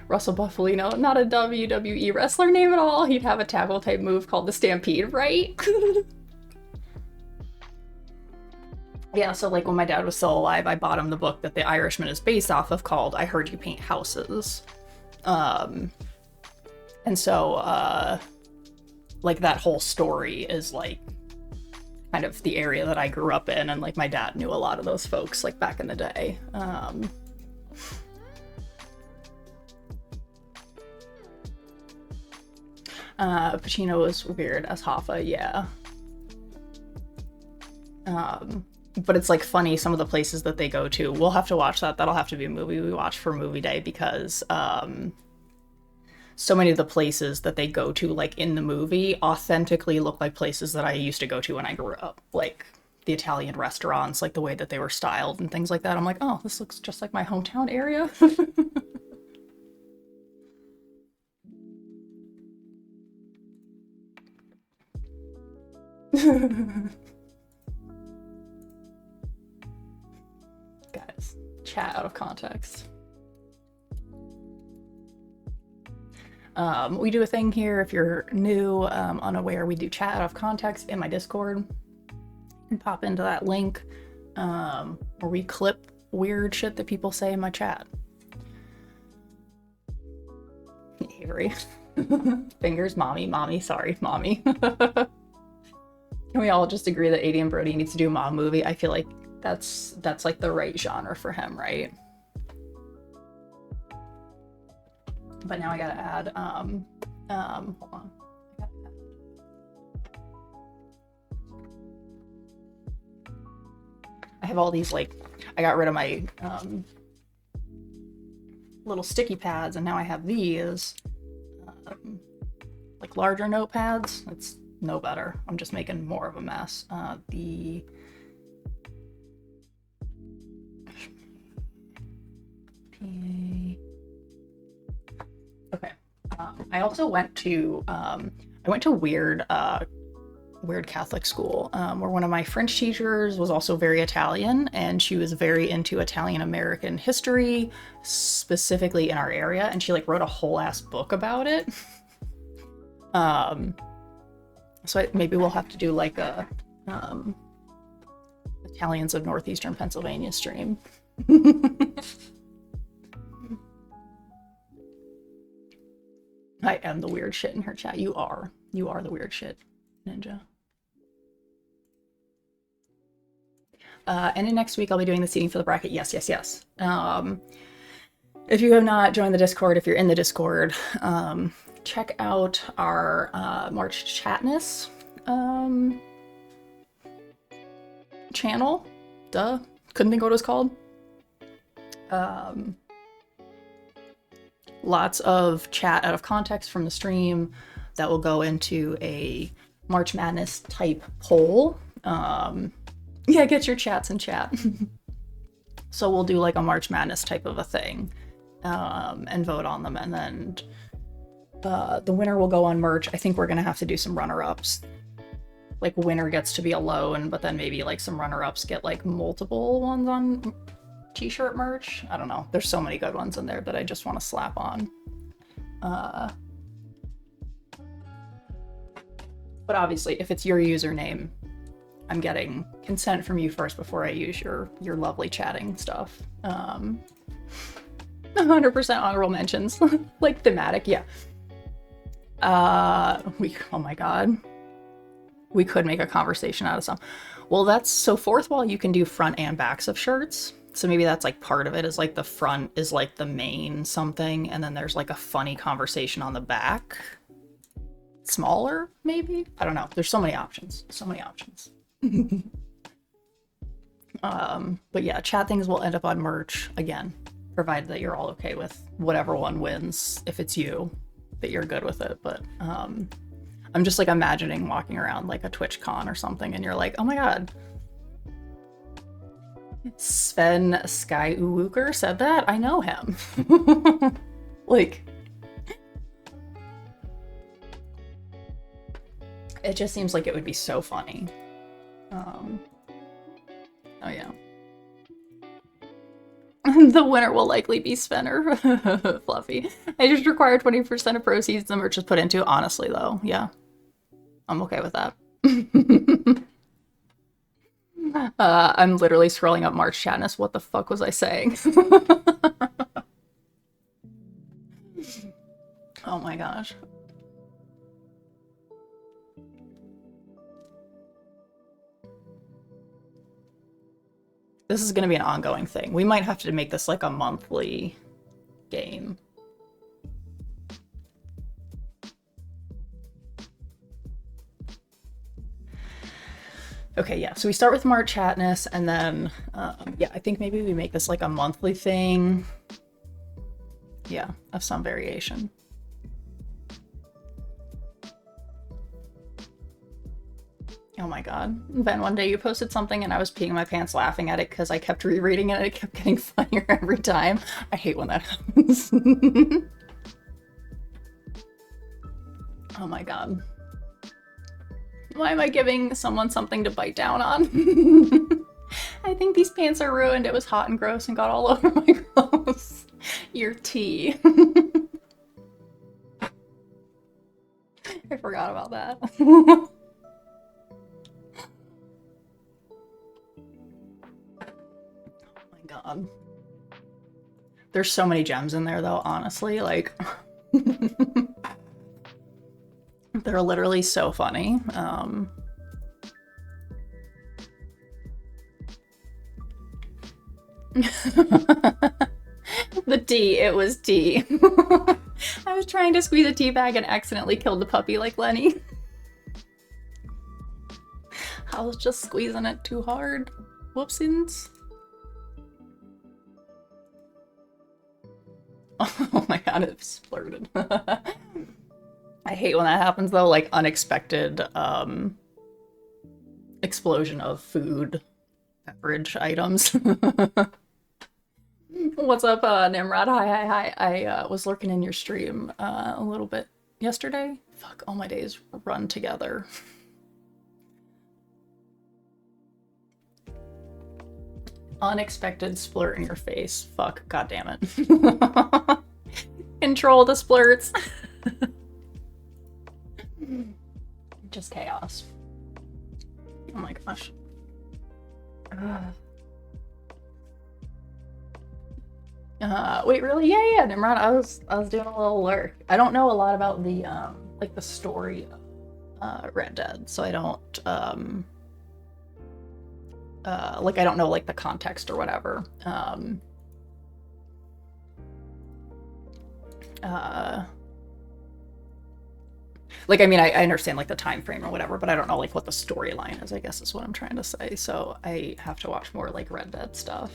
Russell Buffalino, not a WWE wrestler name at all. He'd have a tackle type move called the Stampede, right? Yeah, so like when my dad was still alive, I bought him the book that The Irishman is based off of called I Heard You Paint Houses. And so, like that whole story is like kind of the area that I grew up in, and like my dad knew a lot of those folks like back in the day. Pacino was weird as Hoffa, yeah. But it's like funny, some of the places that they go to. We'll have to watch that. That'll have to be a movie we watch for movie day, because so many of the places that they go to like in the movie authentically look like places that I used to go to when I grew up. Like the Italian restaurants, like the way that they were styled and things like that. I'm like, oh, this looks just like my hometown area. Guys, chat out of context. We do a thing here, if you're new, unaware, we do chat out of context in my Discord. And pop into that link, where we clip weird shit that people say in my chat. Avery. Fingers, mommy, sorry, mommy. Can we all just agree that Adrian Brody needs to do a mom movie? I feel like that's like the right genre for him, right? But now I gotta add, hold on. I have all these, like, I got rid of my little sticky pads, and now I have these, like, larger notepads. It's no better. I'm just making more of a mess. Okay. I also went to weird Catholic school, where one of my French teachers was also very Italian, and she was very into Italian American history, specifically in our area, and she like wrote a whole ass book about it. So maybe we'll have to do like a Italians of Northeastern Pennsylvania stream. I am the weird shit in her chat. You are the weird shit, Ninja. And in next week, I'll be doing the seating for the bracket. Yes. If you have not joined the Discord, if you're in the Discord, check out our marchchatness channel. Duh. Couldn't think what it was called. Lots of chat out of context from the stream that will go into a March Madness type poll. Yeah, get your chats in chat. So we'll do like a March Madness type of a thing, and vote on them, and then the winner will go on merch. I think we're gonna have to do some runner-ups. Like winner gets to be alone, but then maybe like some runner-ups get like multiple ones on t-shirt merch. I don't know. There's so many good ones in there that I just want to slap on. But obviously, if it's your username, I'm getting consent from you first before I use your lovely chatting stuff. 100% honorable mentions. Like thematic, yeah. Oh my god. We could make a conversation out of some. Well, that's so fourth wall, you can do front and backs of shirts. So maybe that's like part of it, is like the front is like the main something, and then there's like a funny conversation on the back. Smaller, maybe? I don't know. There's so many options. But yeah, chat things will end up on merch again, provided that you're all okay with whatever one wins. If it's you, that you're good with it. But I'm just like imagining walking around like a Twitch con or something, and you're like, oh my god, Sven Skywalker said that? I know him. Like, it just seems like it would be so funny. Oh yeah. The winner will likely be Sven or Fluffy. I just require 20% of proceeds the merch is put into. Honestly though, yeah. I'm okay with that. I'm literally scrolling up marchchatness. What the fuck was I saying? Oh my gosh. This is going to be an ongoing thing. We might have to make this like a monthly game. Okay, yeah, so we start with marchchatness, and then, yeah, I think maybe we make this like a monthly thing. Yeah, of some variation. Oh my god. Ben, one day you posted something and I was peeing my pants laughing at it because I kept rereading it and it kept getting funnier every time. I hate when that happens. Oh my god. Why am I giving someone something to bite down on? I think these pants are ruined. It was hot and gross and got all over my clothes. Your tea. I forgot about that. Oh my god. There's so many gems in there though, honestly, like they're literally so funny. The tea, it was tea. I was trying to squeeze a tea bag and accidentally killed the puppy like Lenny. I was just squeezing it too hard. Whoopsies. Oh my god, it splurted. I hate when that happens though, like unexpected explosion of food, beverage items. What's up, Nimrod? Hi. I was lurking in your stream a little bit yesterday. Fuck, all my days run together. Unexpected splurt in your face. Fuck, god damn it. Control the splurts. Just chaos. Oh my gosh. Wait, really? Yeah, Nimrod. I was doing a little lurk. I don't know a lot about the like the story of Red Dead, so I don't like I don't know like the context or whatever. Like, I mean, I understand like the time frame or whatever, but I don't know like what the storyline is, I guess is what I'm trying to say. So I have to watch more like Red Dead stuff.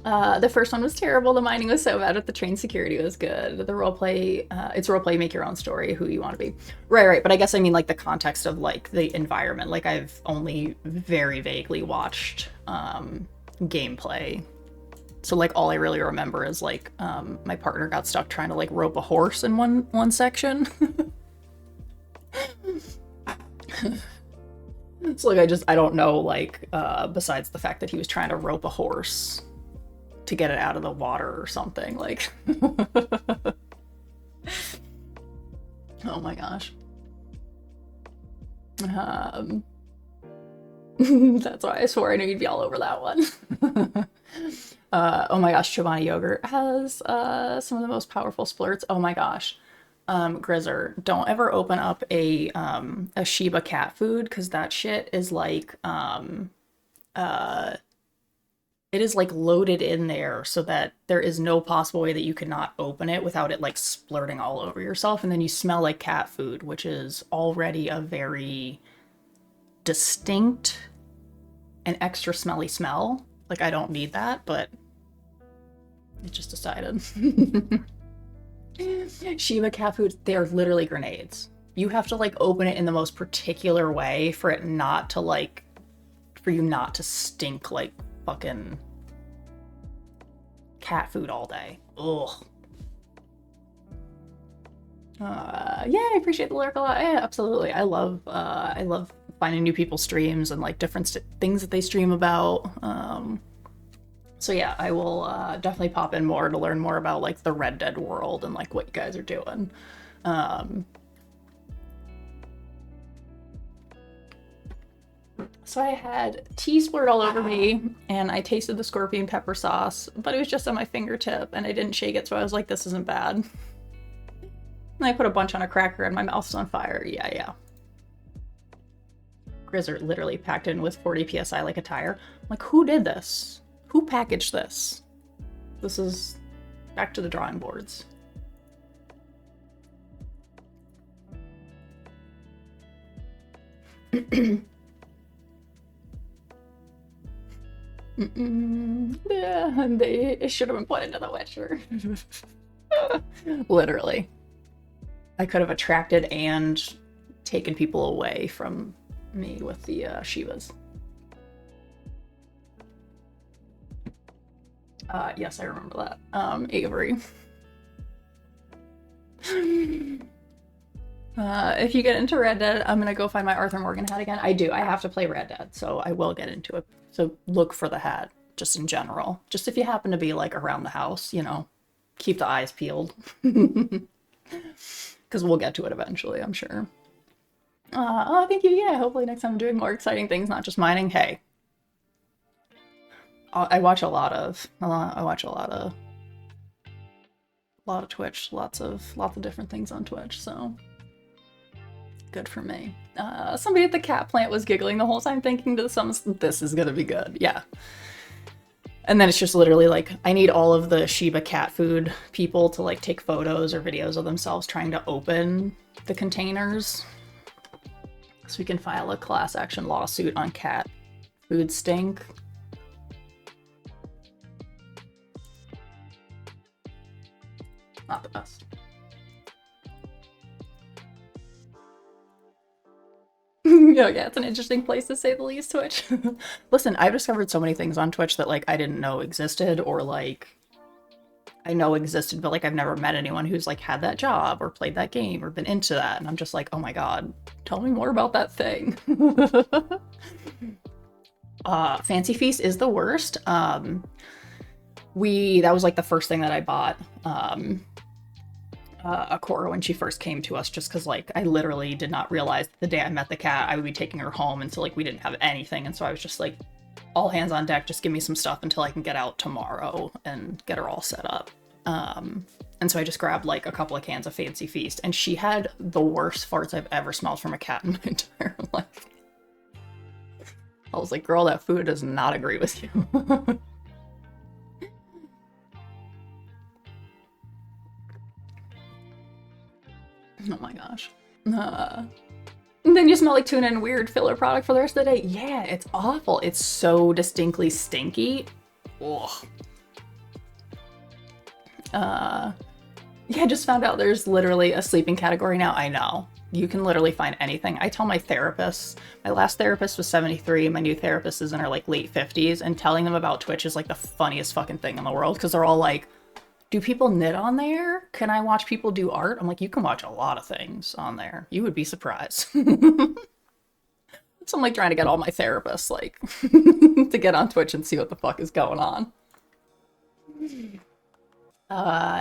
The first one was terrible. The mining was so bad, but the train security was good. The roleplay, it's roleplay, make your own story, who you want to be. Right. But I guess I mean like the context of like the environment. Like I've only very vaguely watched gameplay. So like all I really remember is like my partner got stuck trying to like rope a horse in one section. So like I don't know like besides the fact that he was trying to rope a horse to get it out of the water or something, like oh my gosh. That's why I swore I knew you'd be all over that one. Oh my gosh, Chobani yogurt has some of the most powerful splurts. Oh my gosh. Grizzer, don't ever open up a Shiba cat food, because that shit is like it is like loaded in there so that there is no possible way that you cannot open it without it like splurting all over yourself, and then you smell like cat food, which is already a very distinct and extra smelly smell. Like I don't need that, but it just decided. Shiba cat food, they're literally grenades. You have to like open it in the most particular way for it not to like, for you not to stink like fucking cat food all day. Ugh. Yeah, I appreciate the lyric a lot. Yeah, absolutely. I love finding new people's streams and like different things that they stream about. So yeah, I will definitely pop in more to learn more about like the Red Dead world and like what you guys are doing. So I had tea splurted all over me, and I tasted the scorpion pepper sauce, but it was just on my fingertip, and I didn't shake it, so I was like, this isn't bad. And I put a bunch on a cracker, and my mouth's on fire. Yeah. Grizzard literally packed in with 40 psi like a tire. I'm like, who did this? Who packaged this? This is back to the drawing boards. Yeah, they should have been put into the Witcher. Literally. I could have attracted and taken people away from me with the Shivas. Yes, I remember that. Avery. If you get into Red Dead, I'm gonna go find my Arthur Morgan hat again. I do. I have to play Red Dead, so I will get into it. So look for the hat, just in general. Just if you happen to be like around the house, you know, keep the eyes peeled. Because we'll get to it eventually, I'm sure. Oh, thank you. Yeah, hopefully next time I'm doing more exciting things, not just mining. Hey, I watch a lot of Twitch, lots of different things on Twitch, so good for me. Somebody at the cat plant was giggling the whole time, thinking to themselves, this is gonna be good. Yeah. And then it's just literally like, I need all of the Shiba cat food people to like take photos or videos of themselves trying to open the containers so we can file a class action lawsuit on cat food stink. Not the best. Yeah, it's an interesting place to say the least, Twitch. Listen, I've discovered so many things on Twitch that like I didn't know existed, or like I know existed, but like I've never met anyone who's like had that job or played that game or been into that, and I'm just like, oh my god, tell me more about that thing. Fancy Feast is the worst. That was like the first thing that I bought. Akora when she first came to us, just because like I literally did not realize that the day I met the cat I would be taking her home, and so like we didn't have anything, and so I was just like, all hands on deck, just give me some stuff until I can get out tomorrow and get her all set up. And so I just grabbed like a couple of cans of Fancy Feast, and she had the worst farts I've ever smelled from a cat in my entire life. I was like, girl, that food does not agree with you. Oh my gosh. And then you smell like tuna and weird filler product for the rest of the day. Yeah, it's awful. It's so distinctly stinky. Ugh. Yeah, I just found out there's literally a sleeping category now. I know. You can literally find anything. I tell my therapists, my last therapist was 73, my new therapist is in her like late 50s, and telling them about Twitch is like the funniest fucking thing in the world, because they're all like, do people knit on there? Can I watch people do art? I'm like, you can watch a lot of things on there. You would be surprised. So I'm like trying to get all my therapists like to get on Twitch and see what the fuck is going on.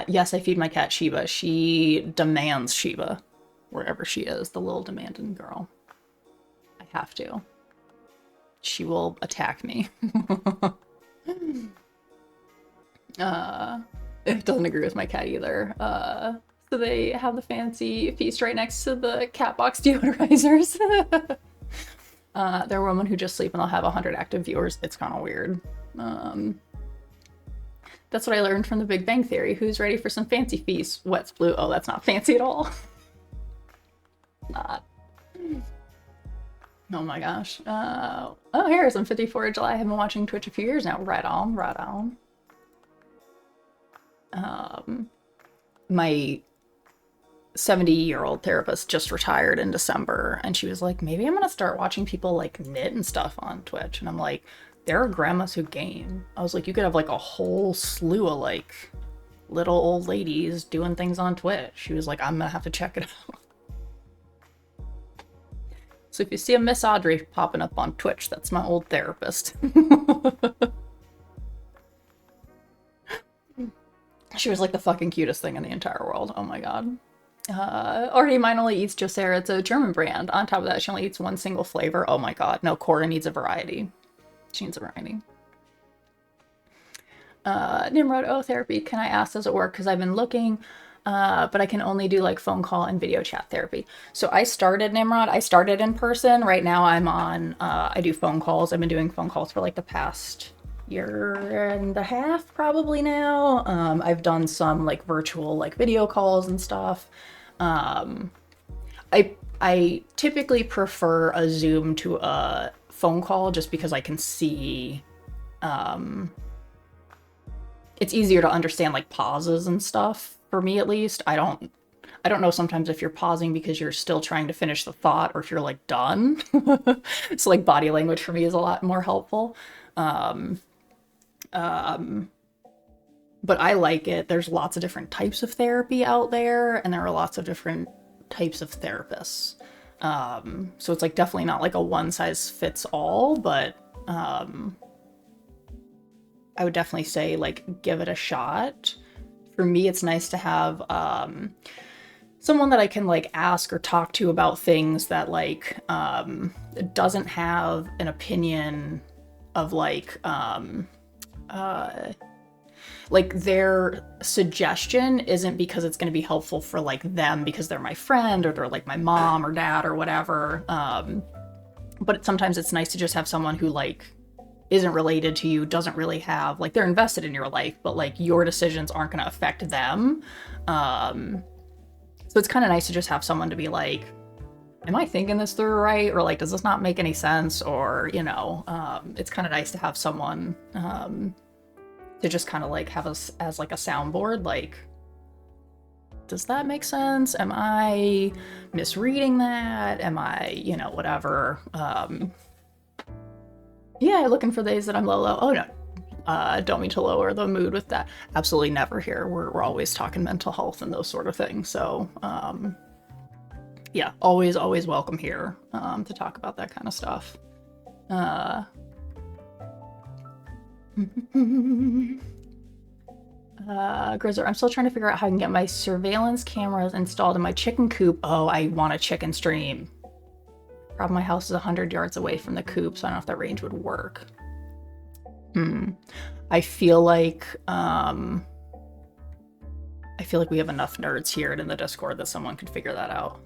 Yes, I feed my cat Shiba. She demands Shiba wherever she is, the little demanding girl. I have to. She will attack me. It doesn't agree with my cat either. So they have the Fancy Feast right next to the cat box deodorizers. They're women who just sleep and they'll have 100 active viewers. It's kind of weird. That's what I learned from the Big Bang Theory. Who's ready for some Fancy Feast? Wet's blue. Oh, that's not fancy at all. Not. Oh my gosh. Oh, here's I'm 54 July. I've been watching Twitch a few years now. Right on, right on. My 70-year-old therapist just retired in December, and she was like, maybe I'm gonna start watching people like knit and stuff on Twitch. And I'm like, there are grandmas who game. I was like, you could have like a whole slew of like little old ladies doing things on Twitch. She was like, I'm gonna have to check it out. So if you see a Miss Audrey popping up on Twitch, that's my old therapist. She was like the fucking cutest thing in the entire world. Oh my god. Already mine only eats Josera. It's a German brand. On top of that, she only eats one single flavor. Oh my god. No, Cora needs a variety. She needs a variety. Nimrod, oh, therapy. Can I ask, does it work? Because I've been looking, but I can only do like phone call and video chat therapy. So I started, Nimrod, I started in person. Right now I'm on, I do phone calls. I've been doing phone calls for like the past year and a half probably now. I've done some like virtual like video calls and stuff. I typically prefer a Zoom to a phone call just because I can see, it's easier to understand like pauses and stuff for me at least. I don't know sometimes if you're pausing because you're still trying to finish the thought or if you're like done. So like body language for me is a lot more helpful. But I like it. There's lots of different types of therapy out there and there are lots of different types of therapists. So it's like definitely not like a one size fits all, but I would definitely say like give it a shot. For me, it's nice to have someone that I can like ask or talk to about things that like doesn't have an opinion of like their suggestion isn't because it's going to be helpful for like them because they're my friend or they're like my mom or dad or whatever. But sometimes it's nice to just have someone who like isn't related to you, doesn't really have, like they're invested in your life, but like your decisions aren't going to affect them. So it's kind of nice to just have someone to be like, am I thinking this through right? Or like, does this not make any sense? Or, you know, it's kind of nice to have someone to just kind of like have us as like a soundboard. Like, does that make sense? Am I misreading that? Am I, you know, whatever. Yeah, looking for days that I'm low. Oh no, don't mean to lower the mood with that. Absolutely never here. We're always talking mental health and those sort of things. So yeah, always welcome here to talk about that kind of stuff. Grizzer, I'm still trying to figure out how I can get my surveillance cameras installed in my chicken coop. Oh, I want a chicken stream. Problem, my house is 100 yards away from the coop, so I don't know if that range would work. I feel like we have enough nerds here and in the Discord that someone could figure that out.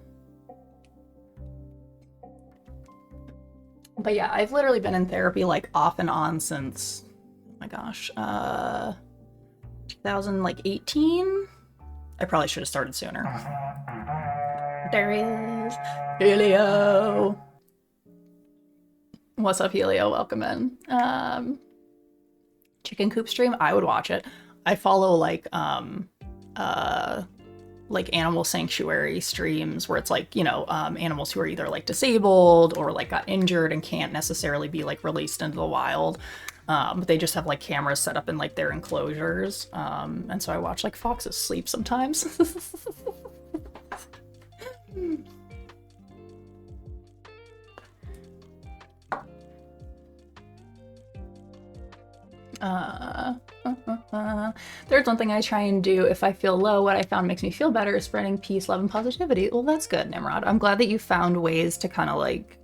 But yeah, I've literally been in therapy like off and on since, oh my gosh, 2018. I probably should have started sooner. There he is. Helio. What's up, Helio? Welcome in. Chicken coop stream? I would watch it. I follow like animal sanctuary streams where it's like, you know, animals who are either like disabled or like got injured and can't necessarily be like released into the wild. But they just have like cameras set up in like their enclosures. And so I watch like foxes sleep sometimes. There's one thing I try and do if I feel low. What I found makes me feel better is spreading peace, love, and positivity. Well, that's good, Nimrod. I'm glad that you found ways to kind of like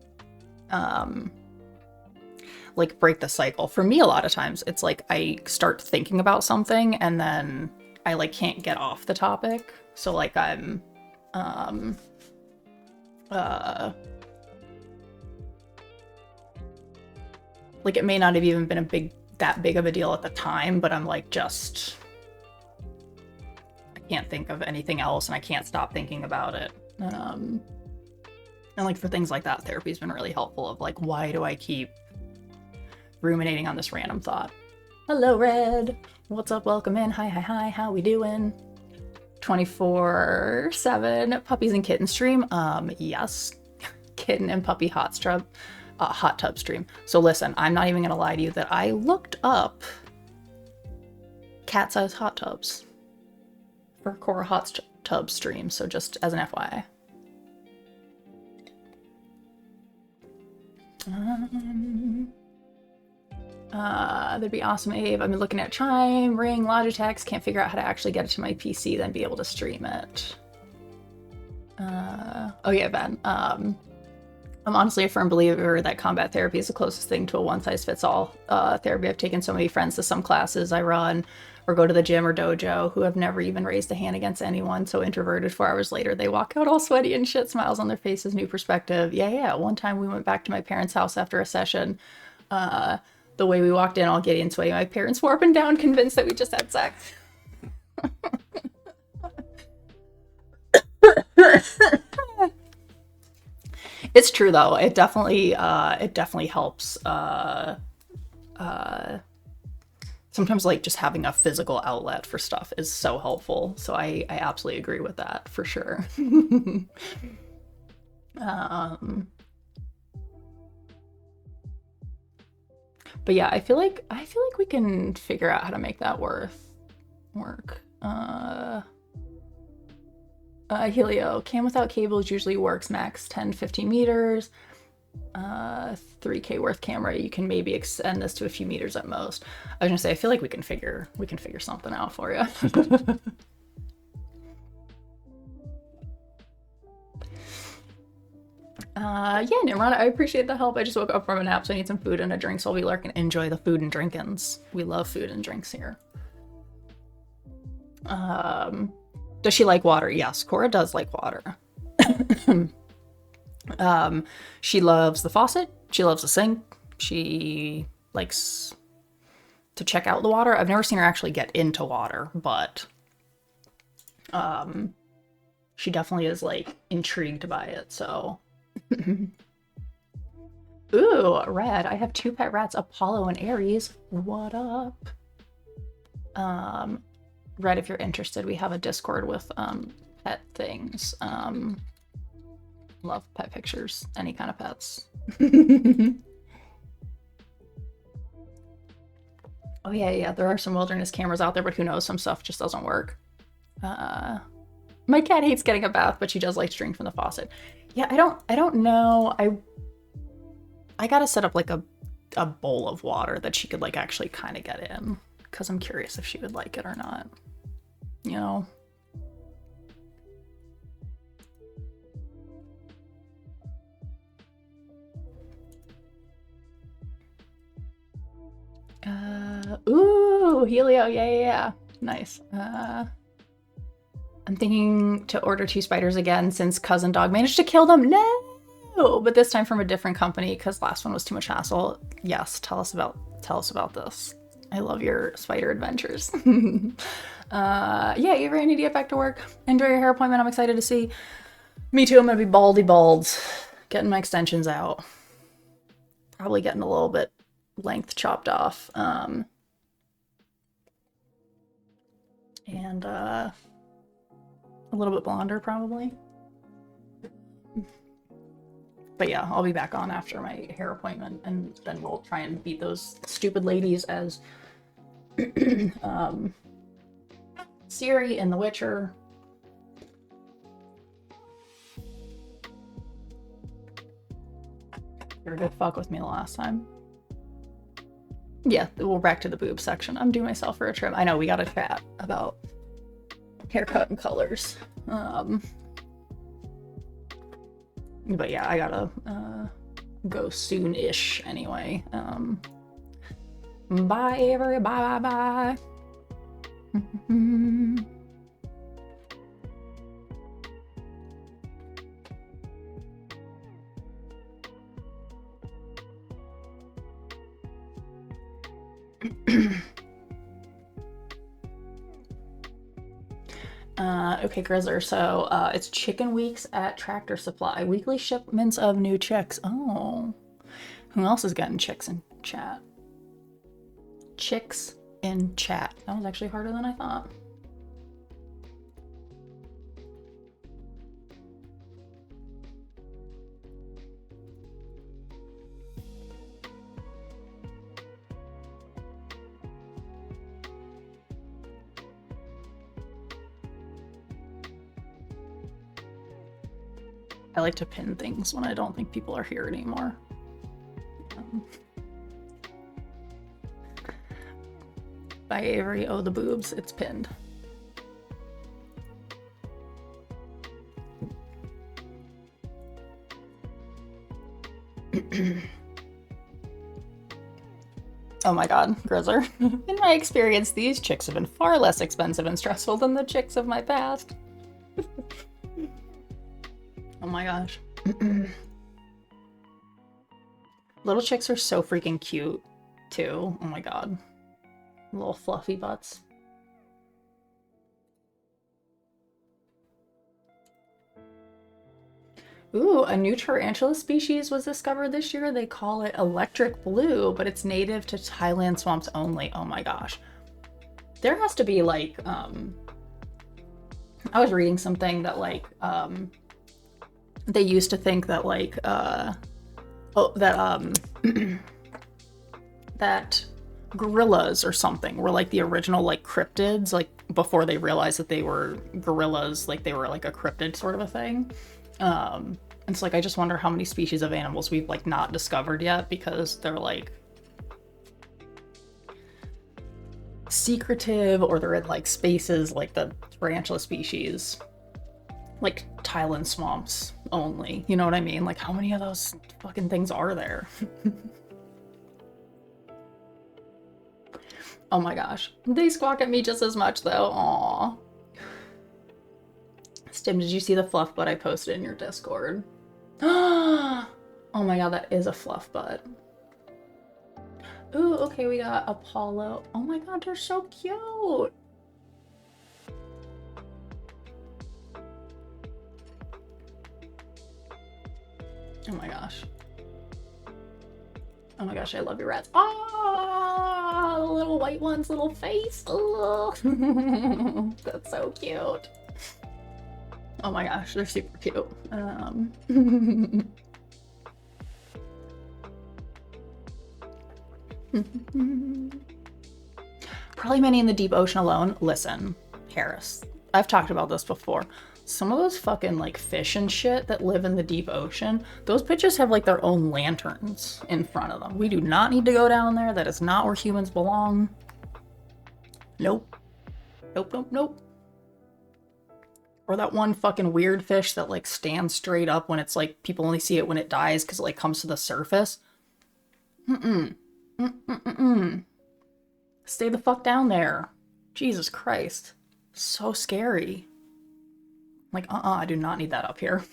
break the cycle. For me, a lot of times it's like I start thinking about something and then I like can't get off the topic. So like I'm like it may not have even been that big of a deal at the time, but I'm like just I can't think of anything else and I can't stop thinking about it. And like for things like that, therapy's been really helpful of like, why do I keep ruminating on this random thought? Hello, Red. What's up? Welcome in. Hi, how we doing? 24/7 puppies and kitten stream. Yes. Kitten and puppy hot tub stream. So listen, I'm not even gonna lie to you that I looked up cat-sized hot tubs for Cora hot tub stream. So just as an FYI. That'd be awesome, Abe. I've been looking at Chime, Ring, Logitech, can't figure out how to actually get it to my PC, then be able to stream it. Oh yeah, Ben. I'm honestly a firm believer that combat therapy is the closest thing to a one-size-fits-all therapy. I've taken so many friends to some classes I run or go to the gym or dojo who have never even raised a hand against anyone, so introverted 4 hours later. They walk out all sweaty and shit, smiles on their faces, new perspective. Yeah. One time we went back to my parents' house after a session. The way we walked in, all giddy and sweaty, my parents were up and down, convinced that we just had sex. It's true though. It definitely helps. Sometimes like just having a physical outlet for stuff is so helpful. So I absolutely agree with that for sure. But yeah, I feel like we can figure out how to make that work. Helio, cam without cables usually works max 10-15 meters. 3K worth camera, you can maybe extend this to a few meters at most. I was gonna say, I feel like we can figure something out for you. Yeah, Nimrod, I appreciate the help. I just woke up from a nap, so I need some food and a drink, so I'll be lurking. Enjoy the food and drinkins. We love food and drinks here. Does she like water? Yes, Cora does like water. She loves the faucet. She loves the sink. She likes to check out the water. I've never seen her actually get into water, but she definitely is like intrigued by it, so. Ooh, Red. I have 2 pet rats, Apollo and Aries. What up? Red, if you're interested, we have a Discord with pet things. Love pet pictures, any kind of pets. Oh yeah, there are some wilderness cameras out there, but who knows, some stuff just doesn't work. My cat hates getting a bath, but she does like to drink from the faucet. Yeah, I don't know. I gotta set up like a bowl of water that she could like actually kind of get in, because I'm curious if she would like it or not. You know? Ooh, Helio, yeah. Nice. I'm thinking to order 2 spiders again since cousin dog managed to kill them. No, but this time from a different company because last one was too much hassle. Yes, tell us about this. I love your spider adventures. Yeah, Avery, I need to get back to work. Enjoy your hair appointment. I'm excited to see. Me too. I'm gonna be baldy bald, getting my extensions out. Probably getting a little bit length chopped off. And a little bit blonder probably. But yeah, I'll be back on after my hair appointment, and then we'll try and beat those stupid ladies as Ciri in The Witcher. You were a good fuck with me the last time. Yeah, we're back to the boob section. I'm due myself for a trim. I know, we gotta chat about haircut and colors. But yeah, I gotta go soon-ish anyway. Bye, Avery. Bye. Okay, Grizzler, so it's chicken weeks at Tractor Supply. Weekly shipments of new chicks. Oh. Who else is getting chicks in chat? Chicks in chat. That was actually harder than I thought. I like to pin things when I don't think people are here anymore. By Avery, oh the boobs, it's pinned. Oh my god, Grizzer. In my experience, these chicks have been far less expensive and stressful than the chicks of my past. Oh my gosh. Little chicks are so freaking cute, too. Oh my god. Little fluffy butts. Ooh, a new tarantula species was discovered this year. They call it electric blue, but it's native to Thailand swamps only. Oh my gosh. There has to be like, I was reading something that like, they used to think that like, that gorillas or something were like the original like cryptids, like before they realized that they were gorillas, like they were like a cryptid sort of a thing. It's like, I just wonder how many species of animals we've like not discovered yet because they're like secretive or they're in like spaces like the tarantula species, like Thailand swamps only. You know what I mean? Like how many of those fucking things are there? Oh my gosh. They squawk at me just as much though. Aww. Stim, did you see the fluff butt I posted in your Discord? Oh my god, that is a fluff butt. Ooh, okay, we got Apollo. Oh my god, they're so cute. Oh my gosh. Oh my gosh, I love your rats. Ah, the little white one's little face. Oh, that's so cute. Oh my gosh, they're super cute. Probably many in the deep ocean alone. Listen, Harris, I've talked about this before. Some of those fucking like fish and shit that live in the deep ocean, those bitches have like their own lanterns in front of them. We do not need to go down there. That is not where humans belong. Nope. Nope, nope, nope. Or that one fucking weird fish that like stands straight up when it's like people only see it when it dies because it like comes to the surface. Stay the fuck down there. Jesus Christ. So scary. Like, I do not need that up here.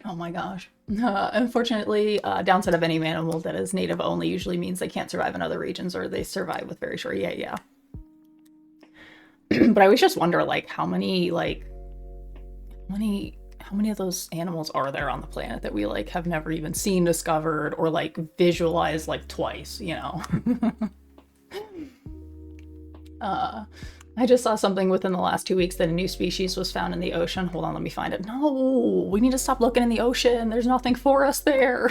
Oh my gosh. Unfortunately, downside of any animal that is native only usually means they can't survive in other regions or they survive with very short. Yeah. But I always just wonder, like, how many of those animals are there on the planet that we like have never even seen, discovered, or like visualized like twice, you know? I just saw something within the last 2 weeks that a new species was found in the ocean. Hold on, let me find it. No, we need to stop looking in the ocean. There's nothing for us there.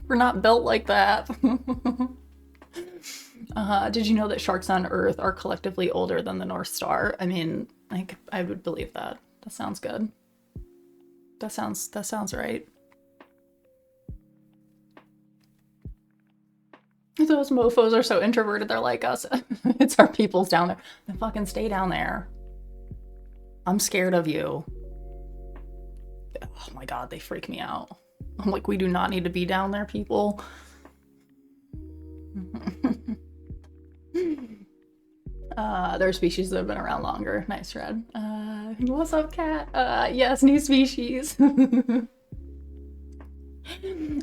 We're not built like that. Did you know that sharks on Earth are collectively older than the North Star? I mean, I would believe that. That sounds good. That sounds right. Those mofos are so introverted, they're like us. It's our peoples down there. Then fucking stay down there. I'm scared of you. Oh my god, they freak me out. I'm like, we do not need to be down there, people. There are species that have been around longer. Nice, Red. What's up, cat? Yes, new species.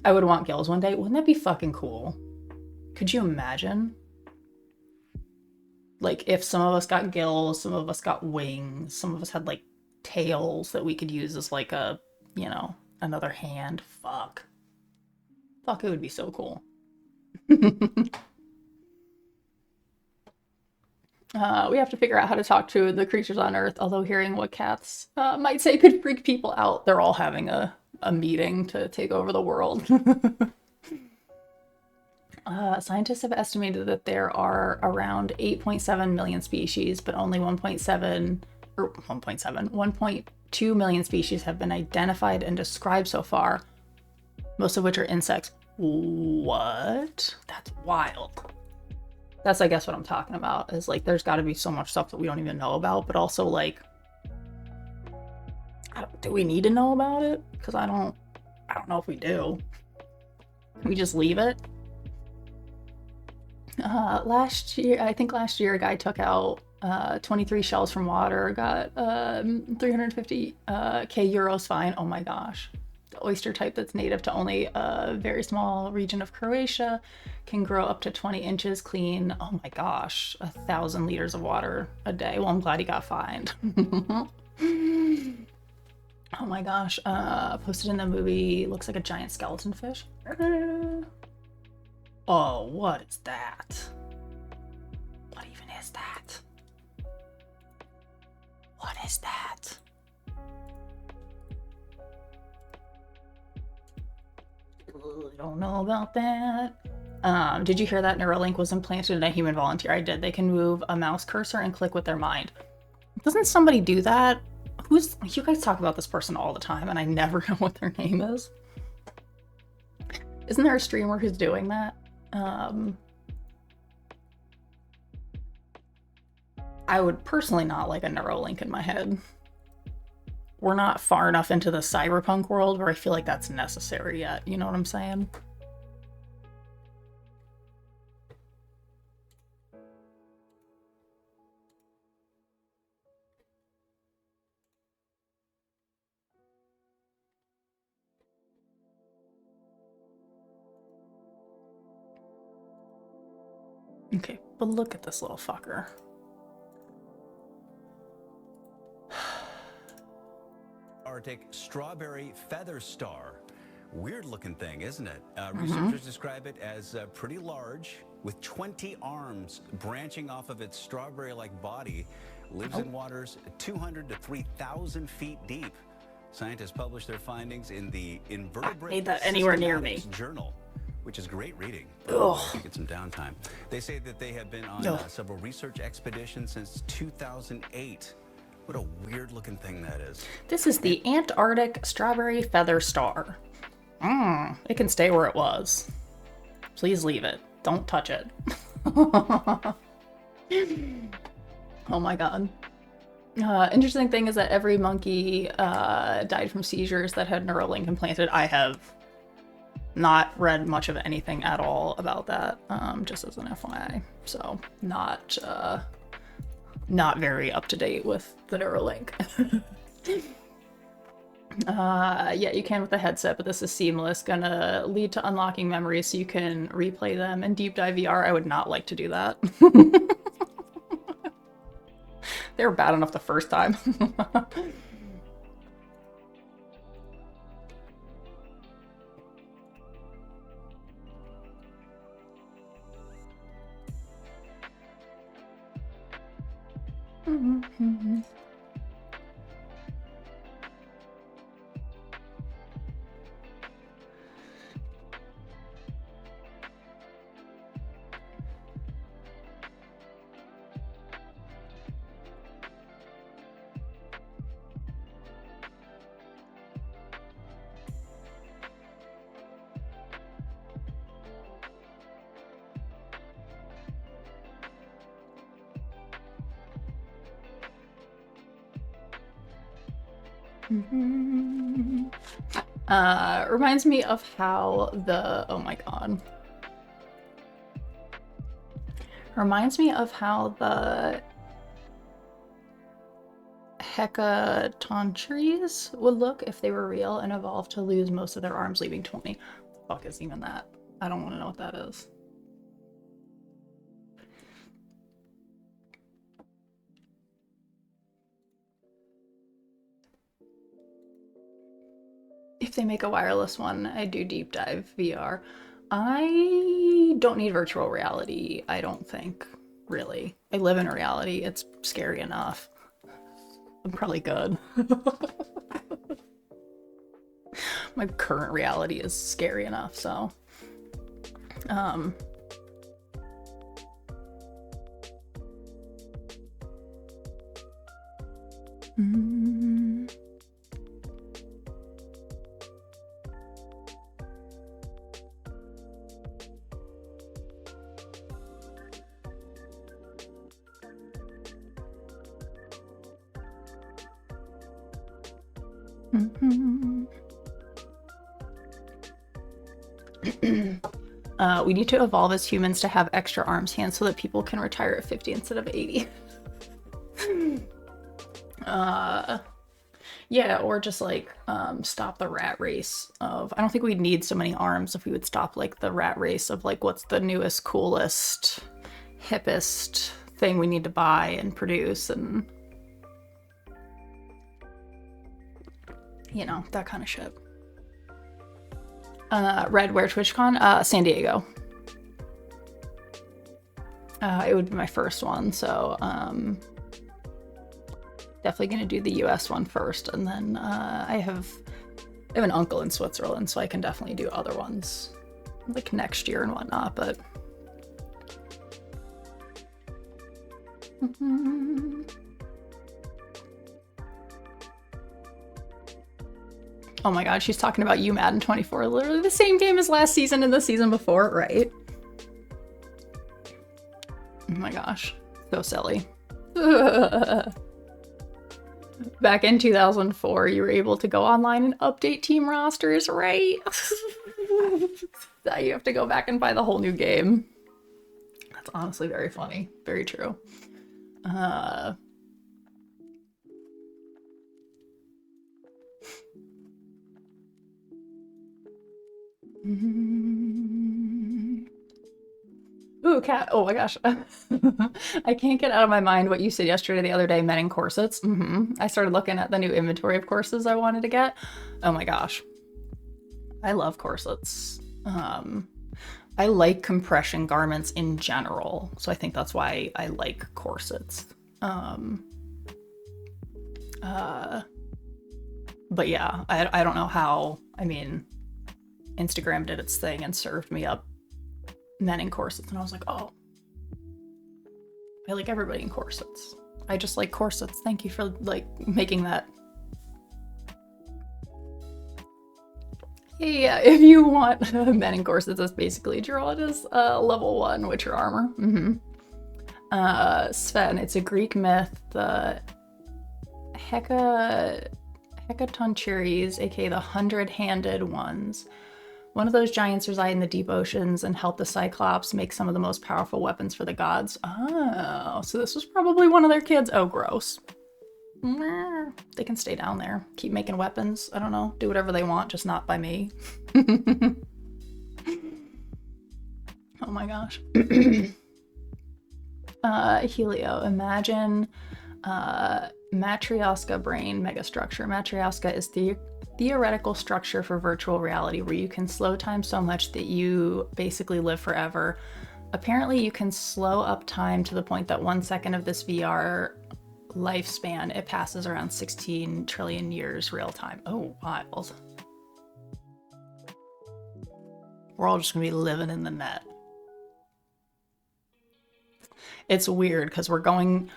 I would want gills one day. Wouldn't that be fucking cool? Could you imagine? Like, if some of us got gills, some of us got wings, some of us had, like, tails that we could use as, like, a, you know, another hand. Fuck. Fuck, it would be so cool. We have to figure out how to talk to the creatures on Earth, although hearing what cats might say could freak people out. They're all having a meeting to take over the world. Scientists have estimated that there are around 8.7 million species, but only 1.2 million species have been identified and described so far, most of which are insects. What? That's wild. That's, I guess, what I'm talking about, is like there's got to be so much stuff that we don't even know about, but also like, do we need to know about it? Because I don't know if we do. We just leave it. Last year, I think last year, a guy took out 23 shells from water, got 350k euros fine. Oh my gosh. The oyster type that's native to only a very small region of Croatia can grow up to 20 inches clean. Oh my gosh, 1,000 liters of water a day. Well, I'm glad he got fined. Oh my gosh, posted in the movie, looks like a giant skeleton fish. Oh, what is that? What even is that? What is that? I don't know about that. Did you hear that Neuralink was implanted in a human volunteer? I did. They can move a mouse cursor and click with their mind. Doesn't somebody do that? You guys talk about this person all the time and I never know what their name is. Isn't there a streamer who's doing that? I would personally not like a Neuralink in my head. We're not far enough into the cyberpunk world where I feel like that's necessary yet. You know what I'm saying? Okay, but look at this little fucker. Arctic strawberry feather star. Weird looking thing, isn't it? Researchers describe it as pretty large, with 20 arms branching off of its strawberry-like body. Lives in waters 200 to 3,000 feet deep. Scientists published their findings in the Invertebrate Made that anywhere near me. Journal, which is great reading. Get some downtime. They say that they have been on several research expeditions since 2008. What a weird looking thing that is. This is the Antarctic strawberry feather star. It can stay where it was. Please leave it. Don't touch it. Oh my god. Interesting thing is that every monkey died from seizures that had Neuralink implanted. I have not read much of anything at all about that, just as an FYI. So not very up to date with the Neuralink. Yeah, you can with the headset, but this is seamless. Gonna lead to unlocking memories so you can replay them in Deep Dive VR. I would not like to do that. They were bad enough the first time. Reminds me of how the, oh my god. Reminds me of how the hecatontries would look if they were real and evolved to lose most of their arms, leaving 20. What the fuck is even that? I don't want to know what that is. If they make a wireless one, I do Deep Dive VR. I don't need virtual reality, I don't think, really. I live in reality, it's scary enough. I'm probably good. My current reality is scary enough, so. We need to evolve as humans to have extra arms hands so that people can retire at 50 instead of 80. Yeah, or just like stop the rat race of, I don't think we'd need so many arms if we would stop like the rat race of like what's the newest, coolest, hippest thing we need to buy and produce, and you know, that kind of shit. Red, where TwitchCon? San Diego. It would be my first one, so definitely gonna do the US one first, and then I have an uncle in Switzerland, so I can definitely do other ones like next year and whatnot, but oh my god, she's talking about you, Madden 24. Literally the same game as last season and the season before, right? Oh my gosh, so silly. Back in 2004, you were able to go online and update team rosters, right? Now you have to go back and buy the whole new game. That's honestly very funny. Very true. Ooh, cat. Oh my gosh. I can't get out of my mind what you said yesterday, the other day, men in corsets. I started looking at the new inventory of corsets I wanted to get. Oh my gosh. I love corsets. I like compression garments in general, so I think that's why I like corsets. But yeah, I don't know how. I mean, Instagram did its thing and served me up men in corsets, and I was like, oh, I like everybody in corsets. I just like corsets. Thank you for like making that. Yeah, if you want men in corsets, that's basically draw it as level 1 Witcher armor. Sven, it's a Greek myth. The Hecatoncheires, aka the 100-handed ones. One of those giants reside in the deep oceans and help the Cyclops make some of the most powerful weapons for the gods. Oh, so this was probably one of their kids. Oh, gross. They can stay down there. Keep making weapons. I don't know. Do whatever they want, just not by me. Oh my gosh. Helio, imagine Matryoshka brain megastructure. Matryoshka is the theoretical structure for virtual reality where you can slow time so much that you basically live forever. Apparently you can slow up time to the point that 1 second of this VR lifespan, it passes around 16 trillion years real time. Oh, wild. We're all just gonna be living in the net. It's weird because we're going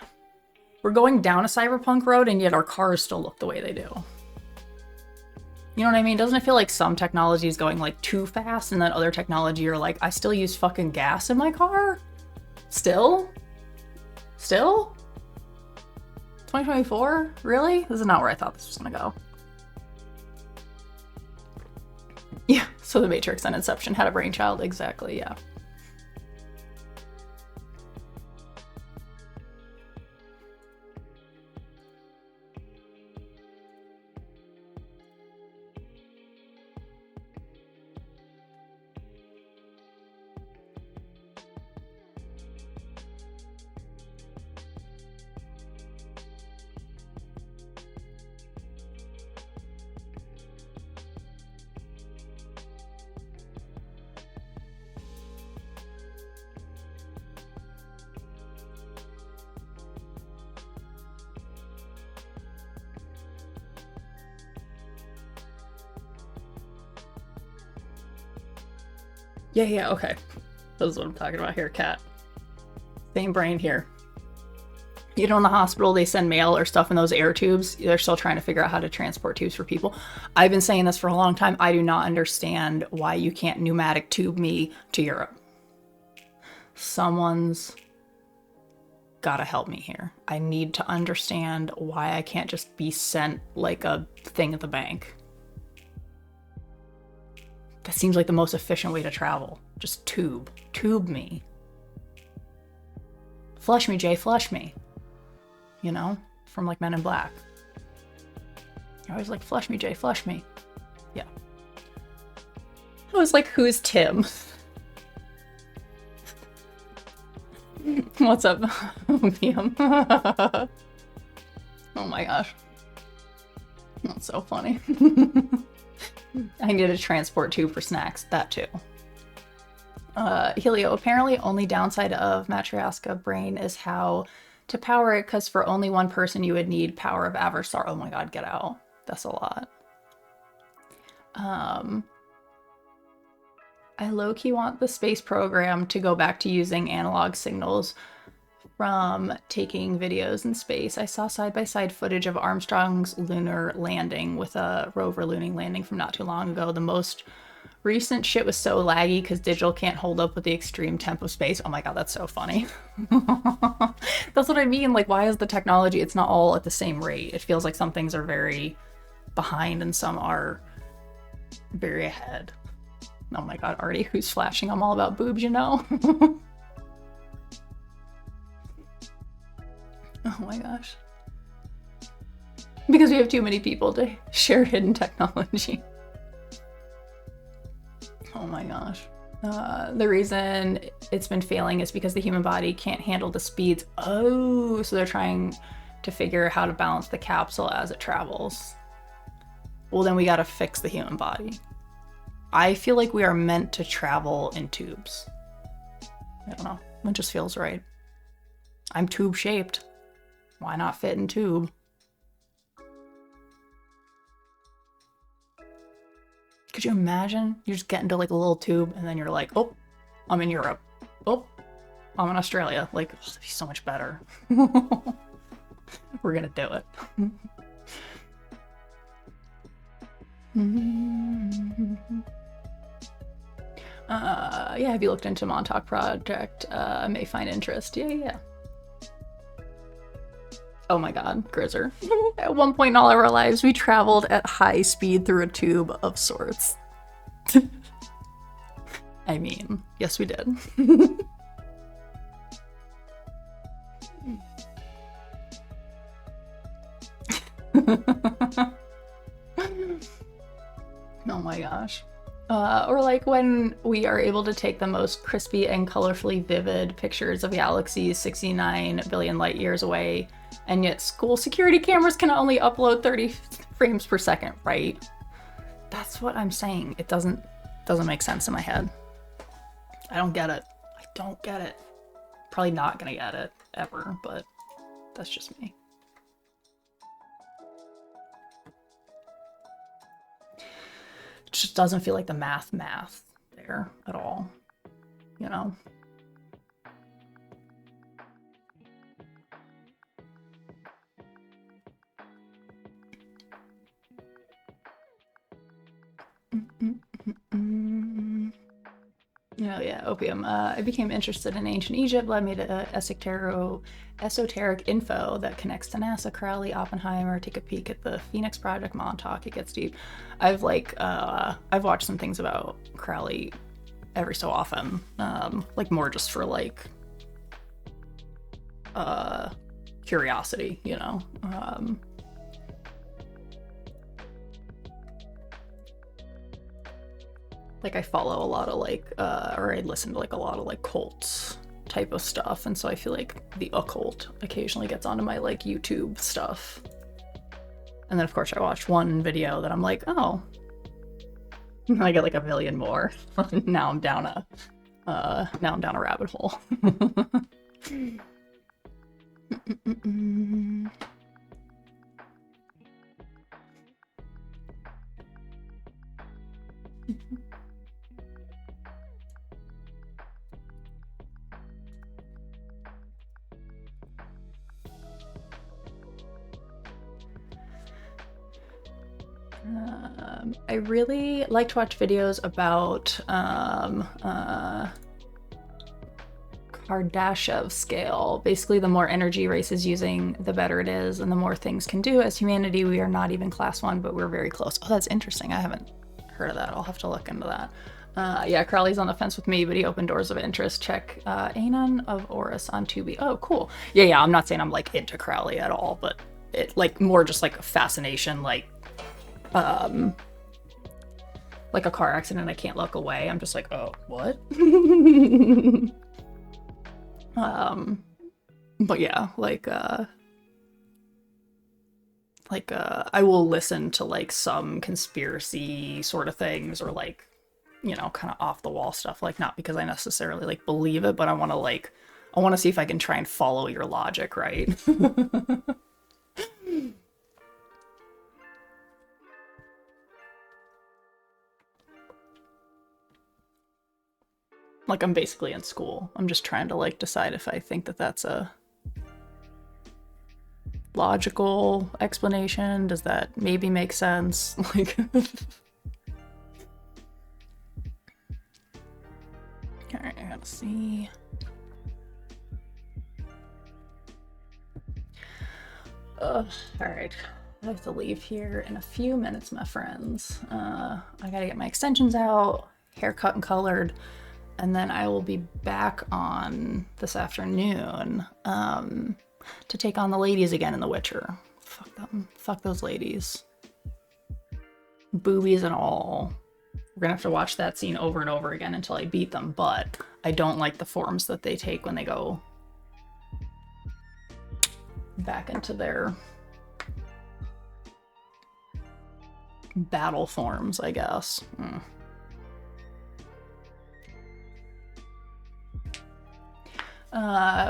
down a cyberpunk road and yet our cars still look the way they do. You know what I mean? Doesn't it feel like some technology is going like too fast and then other technology you're like, I still use fucking gas in my car? Still? 2024? Really? This is not where I thought this was gonna go. Yeah, so the Matrix and Inception had a brainchild. Exactly, yeah. Yeah, okay. This is what I'm talking about here, cat. Same brain here. You know, in the hospital, they send mail or stuff in those air tubes. They're still trying to figure out how to transport tubes for people. I've been saying this for a long time. I do not understand why you can't pneumatic tube me to Europe. Someone's gotta help me here. I need to understand why I can't just be sent like a thing at the bank. That seems like the most efficient way to travel. Just tube. Tube me. Flush me, Jay, flush me. You know? From like Men in Black. You're always like, flush me, Jay, flush me. Yeah. I was like, who's Tim? What's up, PM? Oh my gosh. That's so funny. I need a transport tube for snacks. That too. Helio, apparently only downside of Matryoshka brain is how to power it, because for only one person you would need power of Avatar. Oh my god, get out. That's a lot. I low-key want the space program to go back to using analog signals from taking videos in space. I saw side-by-side footage of Armstrong's lunar landing with a rover lunar landing from not too long ago. The most recent shit was so laggy because digital can't hold up with the extreme tempo of space. Oh my god, that's so funny. That's what I mean. Like, why is the technology, it's not all at the same rate? It feels like some things are very behind and some are very ahead. Oh my god, Artie, who's flashing? I'm all about boobs, you know? Oh my gosh. Because we have too many people to share hidden technology. Oh my gosh. The reason it's been failing is because the human body can't handle the speeds. Oh, so they're trying to figure out how to balance the capsule as it travels. Well, then we gotta fix the human body. I feel like we are meant to travel in tubes. I don't know. It just feels right. I'm tube shaped. Why not fit in tube? Could you imagine? You just get into like a little tube and then you're like, oh, I'm in Europe. Oh, I'm in Australia. Like, oh, that'd be so much better. We're gonna do it. Yeah, have you looked into Montauk Project? I may find interest. Yeah. Oh my god, Grizzer. At one point in all of our lives, we traveled at high speed through a tube of sorts. I mean, yes we did. Oh my gosh. Or like when we are able to take the most crispy and colorfully vivid pictures of galaxies 69 billion light years away, and yet school security cameras can only upload 30 frames per second, right? That's what I'm saying. It doesn't make sense in my head. I don't get it. I don't get it. Probably not gonna get it ever, but that's just me. It just doesn't feel like the math there at all, you know? Oh yeah, opium. I became interested in ancient Egypt, led me to esoteric info that connects to NASA, Crowley, Oppenheimer. Take a peek at the Phoenix Project, Montauk. It gets deep. I've watched some things about Crowley every so often, like more just for like curiosity, you know. Like I follow a lot of like, or I listen to like a lot of like cults type of stuff, and so I feel like the occult occasionally gets onto my like YouTube stuff. And then of course I watched one video that I'm like, oh, I get like a million more. Now I'm down a rabbit hole. I really like to watch videos about Kardashev scale. Basically, the more energy race is using, the better it is, and the more things can do. As humanity, we are not even class 1, but we're very close. Oh, that's interesting. I haven't heard of that. I'll have to look into that. Yeah, Crowley's on the fence with me, but he opened doors of interest. Check Anon of Oris on Tubi. Oh, cool. Yeah, I'm not saying I'm like into Crowley at all, but it like more just like a fascination, like a car accident. I can't look away. I'm just like, oh, what? But yeah, I will listen to like some conspiracy sort of things, or like, you know, kind of off the wall stuff, like not because I necessarily like believe it, but I want to see if I can try and follow your logic, right? Like I'm basically in school. I'm just trying to like decide if I think that that's a logical explanation. Does that maybe make sense? Like Alright, I gotta see. Alright. I have to leave here in a few minutes, my friends. I gotta get my extensions out, haircut and colored, and then I will be back on this afternoon to take on the ladies again in The Witcher. Fuck them. Fuck those ladies. Boobies and all. We're gonna have to watch that scene over and over again until I beat them, but I don't like the forms that they take when they go back into their battle forms, I guess.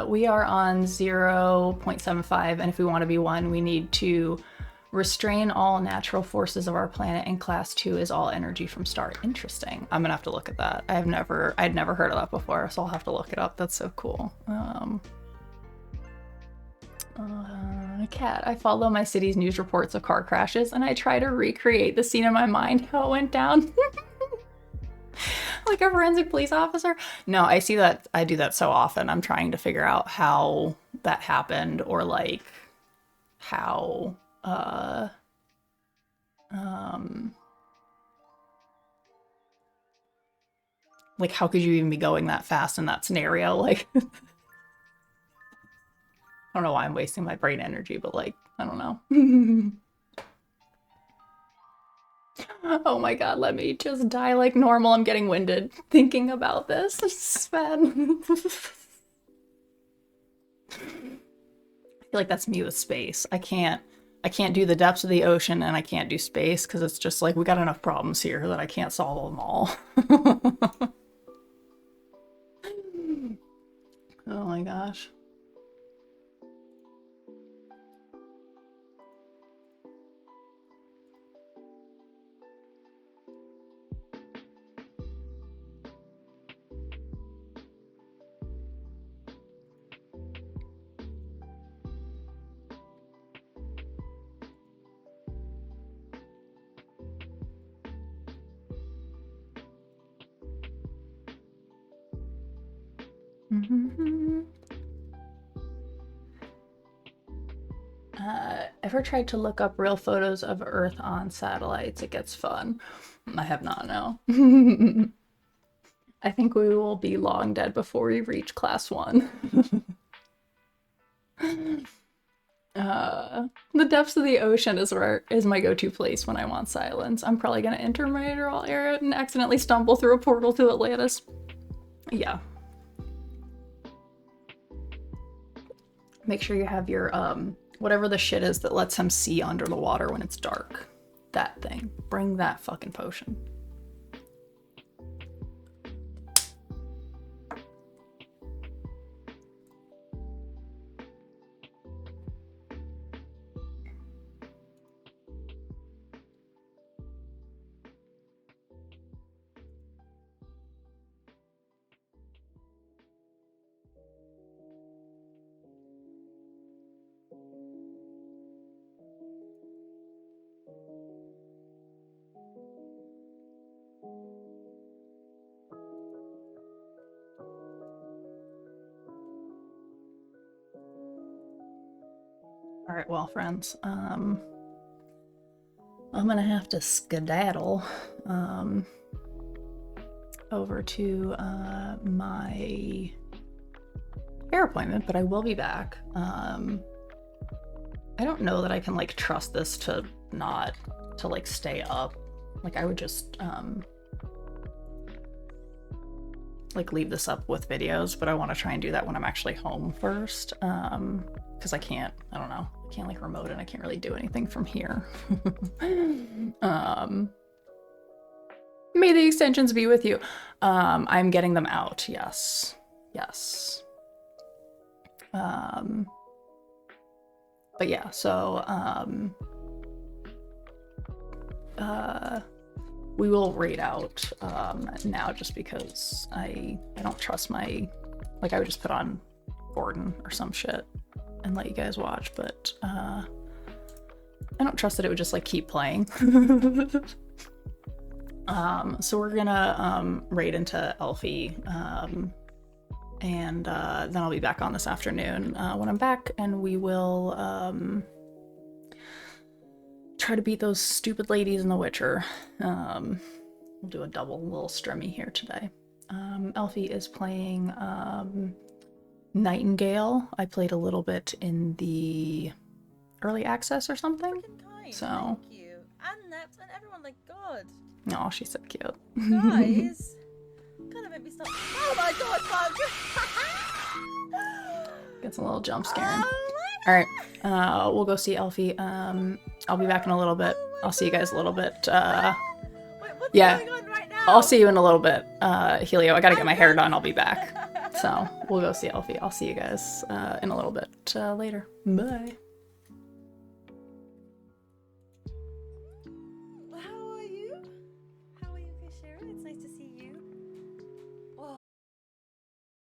We are on 0.75, and if we want to be 1, we need to restrain all natural forces of our planet, and class 2 is all energy from start. Interesting. I'm gonna have to look at that. I'd never heard of that before, so I'll have to look it up. That's so cool. Cat, I follow my city's news reports of car crashes, and I try to recreate the scene in my mind, how it went down. Like a forensic police officer? No, I see that. I do that so often. I'm trying to figure out how that happened, or like how like how could you even be going that fast in that scenario? Like I don't know why I'm wasting my brain energy, but like I don't know. Oh my god, let me just die like normal. I'm getting winded thinking about this. Sven. I feel like that's me with space. I can't do the depths of the ocean, and I can't do space because it's just like we got enough problems here that I can't solve them all. Oh my gosh. Ever tried to look up real photos of Earth on satellites? It gets fun. I have not, no. I think we will be long dead before we reach class 1. The depths of the ocean is my go-to place when I want silence. I'm probably gonna enter my interval area and accidentally stumble through a portal to Atlantis. Yeah. Make sure you have your whatever the shit is that lets him see under the water when it's dark. That thing. Bring that fucking potion. All right, well, friends, I'm gonna have to skedaddle over to my hair appointment, but I will be back. I don't know that I can like trust this to not to like stay up. Like I would just like leave this up with videos, but I want to try and do that when I'm actually home first. Because I don't know, I can't like remote and I can't really do anything from here. May the extensions be with you. I'm getting them out, yes. Yes. But yeah, so we will raid out now just because I don't trust my, like I would just put on Gordon or some shit and let you guys watch, but I don't trust that it would just like keep playing. So we're gonna raid into Elfie, and then I'll be back on this afternoon when I'm back, and we will try to beat those stupid ladies in The Witcher. We'll do a double little strimmy here today. Elfie is playing Nightingale. I played a little bit in the early access or something. So. Thank you. And Neps and everyone, like, God. Oh, she's so cute. Guys. Gotta make me stop. Oh my God, Bug! Gets a little jump scaring. All right, we'll go see Elfie. I'll be back in a little bit. I'll see you guys a little bit. Yeah, I'll see you in a little bit. Helio, I gotta get my hair done. I'll be back. So we'll go see Elfie. I'll see you guys in a little bit later. Bye.